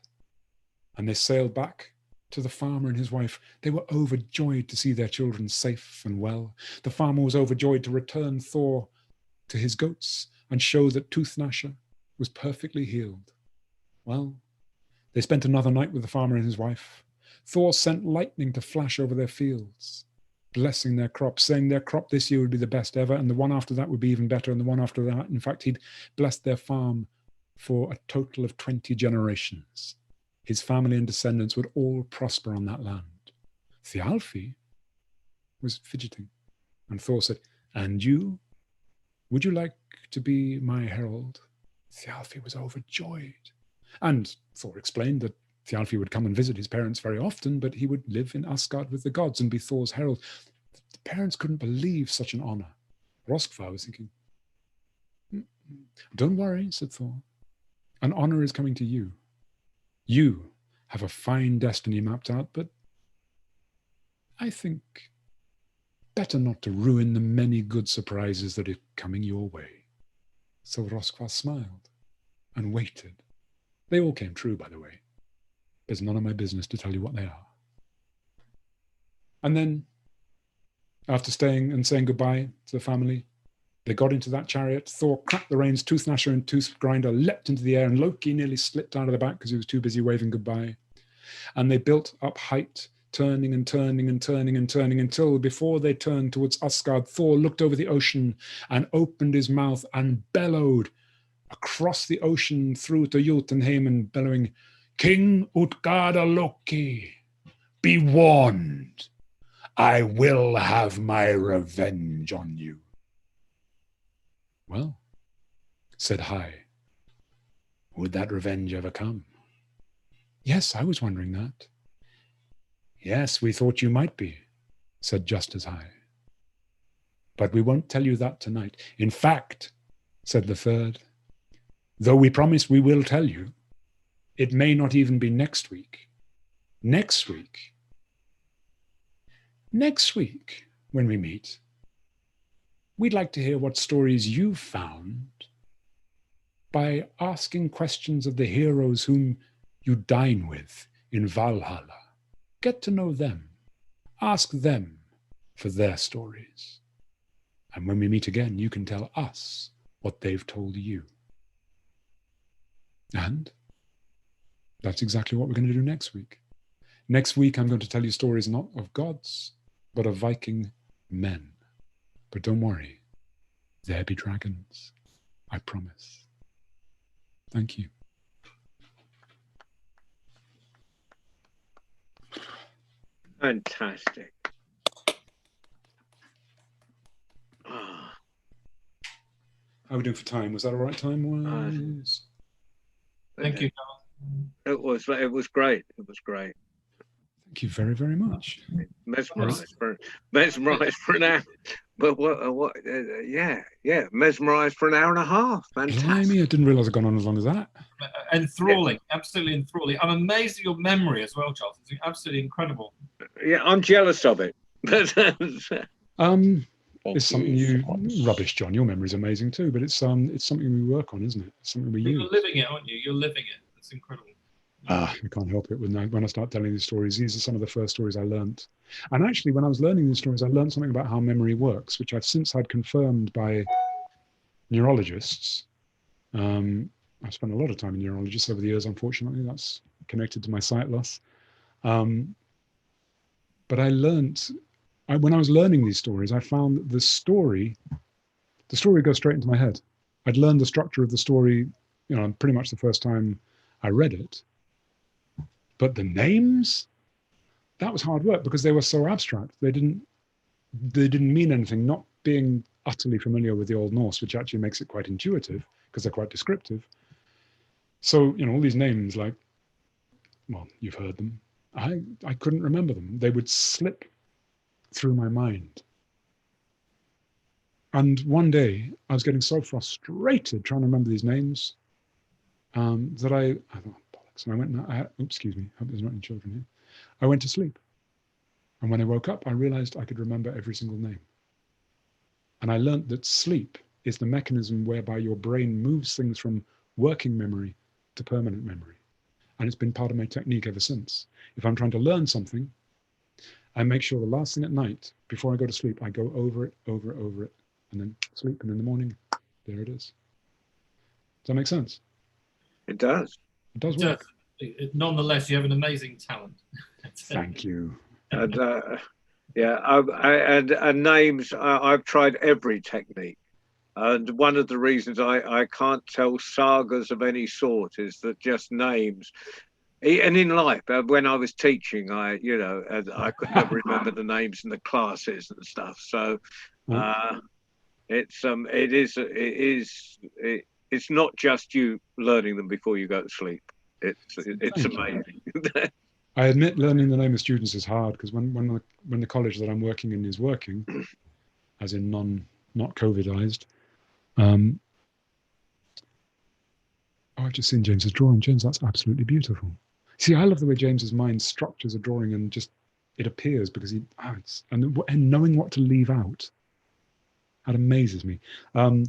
and they sailed back to the farmer and his wife. They were overjoyed to see their children safe and well. The farmer was overjoyed to return Thor to his goats and show that Tooth-gnasher was perfectly healed. Well, they spent another night with the farmer and his wife. Thor sent lightning to flash over their fields, blessing their crop, saying their crop this year would be the best ever, and the one after that would be even better, and the one after that. In fact, he'd blessed their farm for a total of 20 generations. His family and descendants would all prosper on that land. Gylfi was fidgeting, and Thor said, "And you? Would you like to be my herald?" Gylfi was overjoyed. And Thor explained that Gylfi would come and visit his parents very often, but he would live in Asgard with the gods and be Thor's herald. The parents couldn't believe such an honor. Röskva was thinking, "Don't worry," said Thor. "An honor is coming to you. You have a fine destiny mapped out, but I think better not to ruin the many good surprises that are coming your way." So Röskva smiled and waited. They all came true, by the way. It's none of my business to tell you what they are. And then, after staying and saying goodbye to the family, they got into that chariot. Thor cracked the reins, Tooth-gnasher and Tooth-grinder leapt into the air, and Loki nearly slipped out of the back because he was too busy waving goodbye. And they built up height, turning and turning and turning and turning, until before they turned towards Asgard, Thor looked over the ocean and opened his mouth and bellowed across the ocean through to Jotunheim, bellowing, "King Utgarda Loki, be warned. I will have my revenge on you." "Well," said Hai, "would that revenge ever come?" "Yes, I was wondering that." "Yes, we thought you might be," said Just as Hai. "But we won't tell you that tonight. In fact," said the third, "though we promise we will tell you, it may not even be next week. Next week, when we meet, we'd like to hear what stories you've found by asking questions of the heroes whom you dine with in Valhalla. Get to know them. Ask them for their stories. And when we meet again, you can tell us what they've told you. And that's exactly what we're going to do next week. Next week, I'm going to tell you stories not of gods, but of Viking men. But don't worry, there be dragons, I promise. Thank you. Fantastic. Ah, How are we doing for time? Was that all right time-wise? Thank you. it was great. It was great. Thank you very, very much. Mesmerized for an hour. But mesmerized for an hour and a half. Fantastic. Blimey, I didn't realise I'd gone on as long as that. Enthralling, absolutely enthralling. I'm amazed at your memory as well, Charles. It's absolutely incredible. Yeah, I'm jealous of it. But It's something rubbish, John. Your memory's amazing too, but it's something we work on, isn't it? It's something we use. You're living it, aren't you? You're living it. It's incredible. I can't help it when I start telling these stories. These are some of the first stories I learnt. And actually, when I was learning these stories, I learned something about how memory works, which I've since had confirmed by neurologists. I've spent a lot of time in neurologists over the years, unfortunately. That's connected to my sight loss. But I learnt, when I was learning these stories, I found that the story goes straight into my head. I'd learned the structure of the story, pretty much the first time I read it. But the names, that was hard work because they were so abstract. They didn't mean anything, not being utterly familiar with the Old Norse, which actually makes it quite intuitive because they're quite descriptive. So, all these names, like, well, you've heard them. I couldn't remember them. They would slip through my mind. And one day I was getting so frustrated trying to remember these names that I thought, bollocks. And I went, excuse me, I hope there's not any children here. I went to sleep. And when I woke up, I realized I could remember every single name. And I learned that sleep is the mechanism whereby your brain moves things from working memory to permanent memory. And it's been part of my technique ever since. If I'm trying to learn something, I make sure the last thing at night, before I go to sleep, I go over it, and then sleep. And in the morning, there it is. Does that make sense? It does. It does work. Nonetheless, you have an amazing talent. Thank you. And and names. I've tried every technique, and one of the reasons I can't tell sagas of any sort is that just names. And in life, when I was teaching, I could never remember the names in the classes and stuff. So it's not just you learning them before you go to sleep. It's amazing. I admit learning the name of students is hard, because when the college that I'm working in is working, as in not COVIDized. I've just seen James's drawing. James, that's absolutely beautiful. See, I love the way James's mind structures a drawing and just it appears, because and knowing what to leave out. That amazes me. What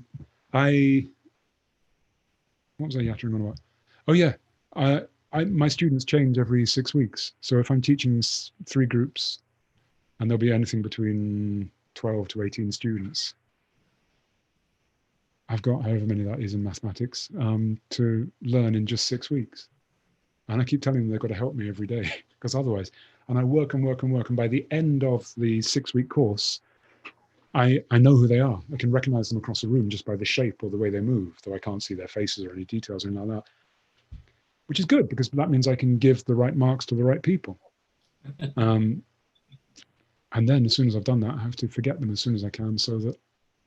was I yattering on about? Oh yeah, my students change every 6 weeks. So if I'm teaching 3 groups, and there'll be anything between 12 to 18 students, I've got however many that is in mathematics to learn in just 6 weeks. And I keep telling them they've got to help me every day, because otherwise, and I work and work and work. And by the end of the 6-week course, I know who they are. I can recognize them across the room just by the shape or the way they move, though I can't see their faces or any details or anything like that. Which is good, because that means I can give the right marks to the right people. And then as soon as I've done that, I have to forget them as soon as I can, so that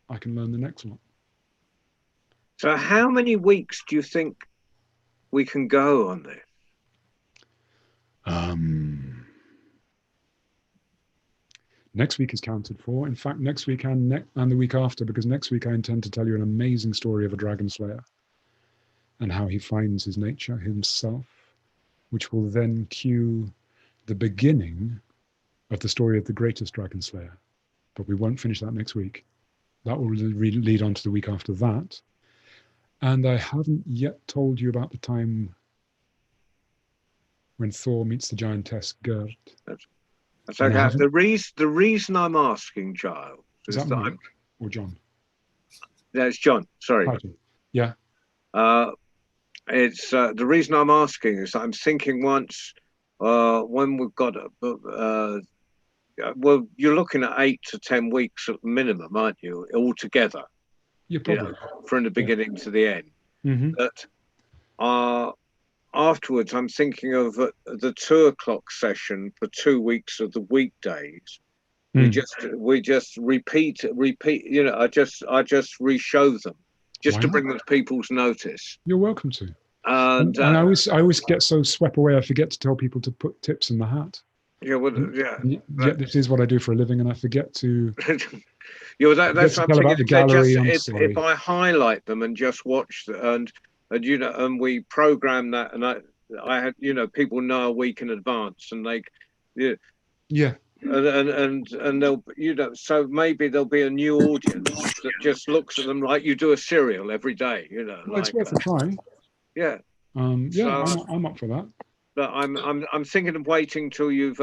I can learn the next one. So how many weeks do you think we can go on this? Next week is counted for. In fact, next week and the week after, because next week I intend to tell you an amazing story of a dragon slayer and how he finds his nature himself, which will then cue the beginning of the story of the greatest dragon slayer. But we won't finish that next week. That will lead on to the week after that. And I haven't yet told you about the time when Thor meets the giantess Gerd. That's okay. The reason I'm asking, Giles, is that Mike or John? No, it's John. Sorry. Pardon. Yeah. It's the reason I'm asking is I'm thinking once when we've got well, you're looking at 8 to 10 weeks at minimum, aren't you, altogether? Yeah, probably. From the beginning to the end. Mm-hmm. But afterwards, I'm thinking of the 2 o'clock session for 2 weeks of the weekdays. We just repeat. I just re-show them just to bring them to people's notice. You're welcome to. And I always get so swept away, I forget to tell people to put tips in the hat. Yeah, well, yeah. This is what I do for a living, and I forget to. Yeah, that's what I'm about the gallery. If I highlight them and just watch and we program that, and I had people know a week in advance, and they, yeah. And they'll so maybe there'll be a new audience that just looks at them like you do a serial every day, Well, it's worth a try. Yeah. So, I'm up for that. But I'm thinking of waiting till you've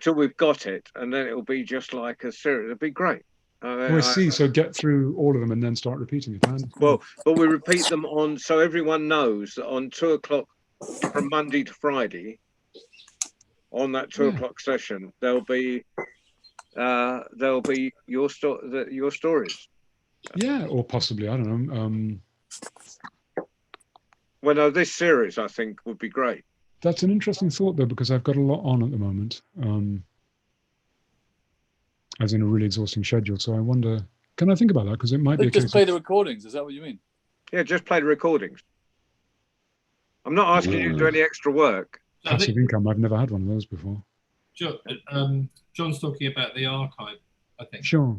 till we've got it, and then it'll be just like a serial. It'll be great. I see. So get through all of them and then start repeating it. Well, but we repeat them on, so everyone knows that on 2 o'clock from Monday to Friday. On that 2 o'clock session, there'll be your stories. Yeah, or possibly, I don't know. Well, no, this series I think would be great. That's an interesting thought, though, because I've got a lot on at the moment, as in a really exhausting schedule. So I wonder, can I think about that? Because it might be just play the recordings. Is that what you mean? Yeah, just play the recordings. I'm not asking you to do any extra work. Passive income. I've never had one of those before. John's talking about the archive, I think. Sure.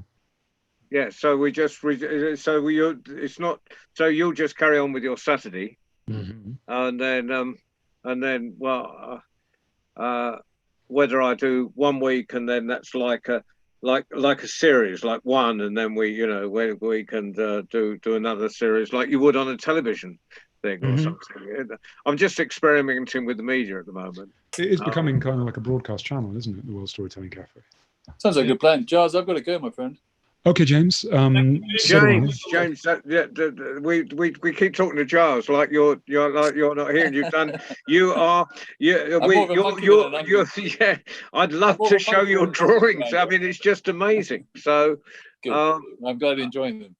Yeah. So we just it's not. So you'll just carry on with your Saturday, and then whether I do 1 week and then that's like like a series, like one, and then we can do another series like you would on a television thing or something. I'm just experimenting with the media at the moment. It is becoming kind of like a broadcast channel, isn't it? The World Storytelling Cafe. Sounds like a good plan. Giles, I've got to go, my friend. Okay, James. James, we keep talking to Giles like you're not here. And yeah. I'd love to show your drawings. I mean, it's just amazing. So, good. I'm glad you're enjoying them.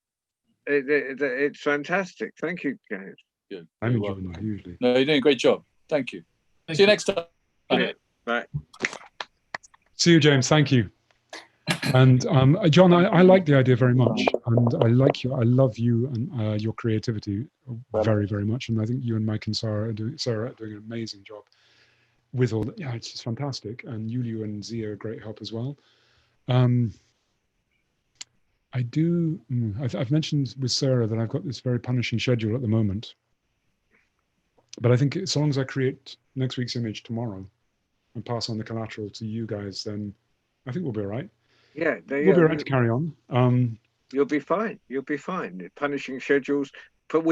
It's fantastic. Thank you, James. Good. I'm enjoying that hugely. No, you're doing a great job. Thank you. See you next time. Okay. Bye. See you, James. Thank you. And John, I like the idea very much, and I love you and your creativity very, very much. And I think you and Mike and Sarah are doing an amazing job with all that. Yeah, it's just fantastic. And Yuliu and Zia are great help as well. I've mentioned with Sarah that I've got this very punishing schedule at the moment. But I think as long as I create next week's image tomorrow and pass on the collateral to you guys, then I think we'll be all right. Yeah, we'll be all right to carry on. You'll be fine. You'll be fine. Punishing schedules, but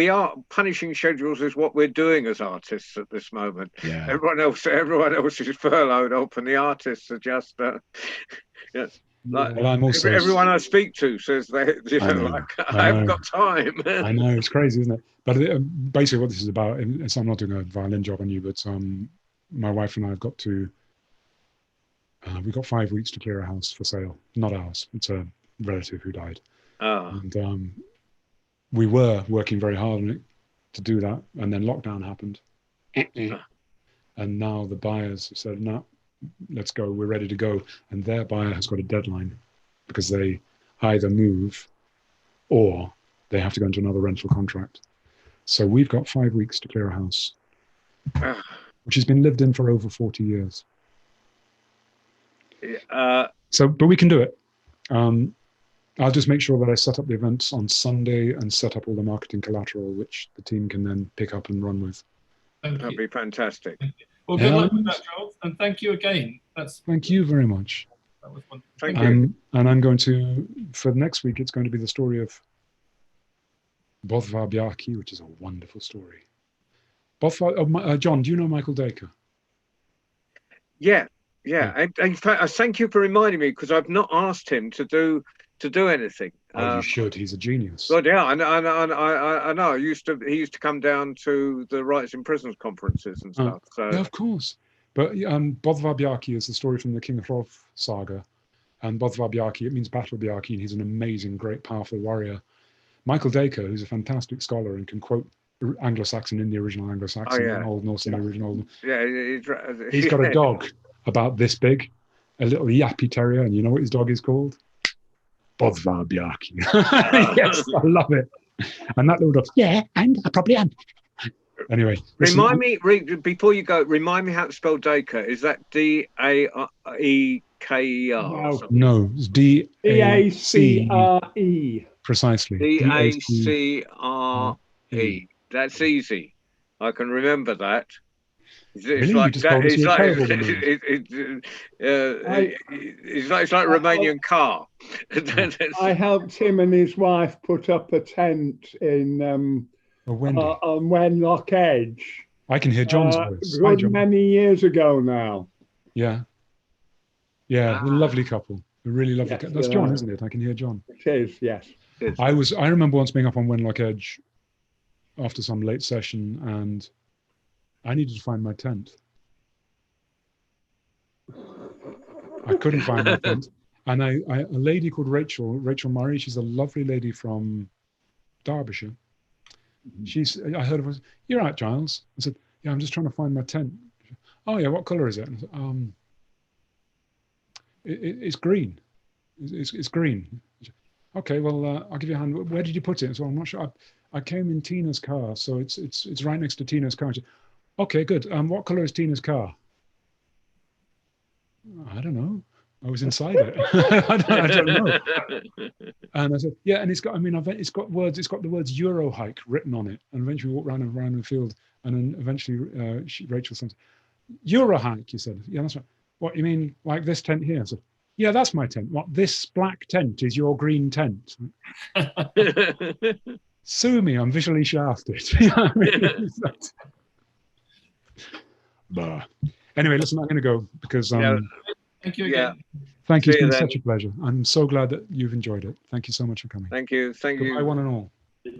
punishing schedules is what we're doing as artists at this moment. Yeah. Everyone else is furloughed up, and the artists are just. Everyone I speak to says I haven't got time. I know, it's crazy, isn't it? But basically, what this is about, and so I'm not doing a violin job on you, but my wife and I have got to. We've got 5 weeks to clear a house for sale. Not ours. It's a relative who died. Oh. And we were working very hard on it to do that, and then lockdown happened. And now the buyers have said, "No, let's go. We're ready to go." And their buyer has got a deadline because they either move or they have to go into another rental contract. So we've got 5 weeks to clear a house, which has been lived in for over 40 years. But we can do it. I'll just make sure that I set up the events on Sunday and set up all the marketing collateral, which the team can then pick up and run with. That'd be fantastic. Well, good luck with that, Giles, and thank you again. Thank you very much. That was wonderful. Thank you. And I'm going to, for next week, it's going to be the story of Bothvar Bjarki, which is a wonderful story. John, do you know Michael Dacre? Yeah. In fact, thank you for reminding me, because I've not asked him to do anything. Oh, you should. He's a genius. God, yeah, I know. He used to come down to the Rights in Prisons conferences and stuff. Yeah, of course. But Bothvar Bjarki is the story from the King of Hrolf saga, and Bothvar Bjarki, it means Battle Bjarki, and he's an amazing, great, powerful warrior. Michael Dacre, who's a fantastic scholar and can quote Anglo-Saxon in the original Anglo-Saxon, and Old Norse in the original. Yeah, he's got a dog about this big, a little yappy terrier, and you know what his dog is called? Bothvar Bjarki. Yes, I love it. And that little dog, yeah, and I probably am. Anyway, remind me before you go. Remind me how to spell Dacre. Is that Daeker? No, it's Dacre. Precisely. Dacre. That's easy. I can remember that. It's like Romanian car. I helped him and his wife put up a tent in on Wenlock Edge. I can hear John's voice. Many years ago now. Yeah, they're a lovely couple. A really lovely couple. That's John, isn't it? I can hear John. It is, yes. I remember once being up on Wenlock Edge after some late session, and I needed to find my tent. I couldn't find my tent. And a lady called Rachel Murray, she's a lovely lady from Derbyshire. I heard of her, "You're right, Giles." I said, "Yeah, I'm just trying to find my tent." Said, "Oh yeah, what colour is it?" I said, it's green. It's green. Said, "Okay, well, I'll give you a hand. Where did you put it?" So I'm not sure. I came in Tina's car, so it's right next to Tina's car. Said, "Okay, good. What colour is Tina's car?" I don't know. I was inside it. I don't know. And I said, "Yeah," and it's got the words Euro hike written on it. And eventually we walked around the field, and then eventually Rachel said, "Euro hike," you said. "Yeah, that's right. What, you mean like this tent here?" I said, Yeah, that's my tent. What, this black tent is your green tent? Sue me, I'm visually shafted. Bah. Anyway, listen, I'm going to go because Thank you again. thank you. It's been such a pleasure. I'm so glad that you've enjoyed it. Thank you so much for coming. Thank you. Thank Goodbye, you. one and all.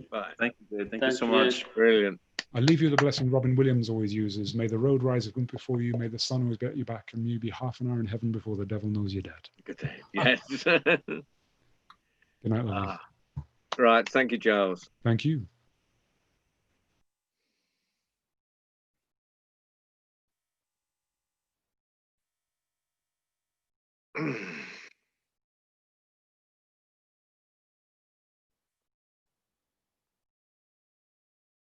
Bye. Thank you. Thank you so much. Brilliant. I leave you the blessing Robin Williams always uses. May the road rise a wind before you. May the sun always get you back, and you be half an hour in heaven before the devil knows you're dead. Good day. Yes. Good night, lovely. Right. Thank you, Giles. Thank you.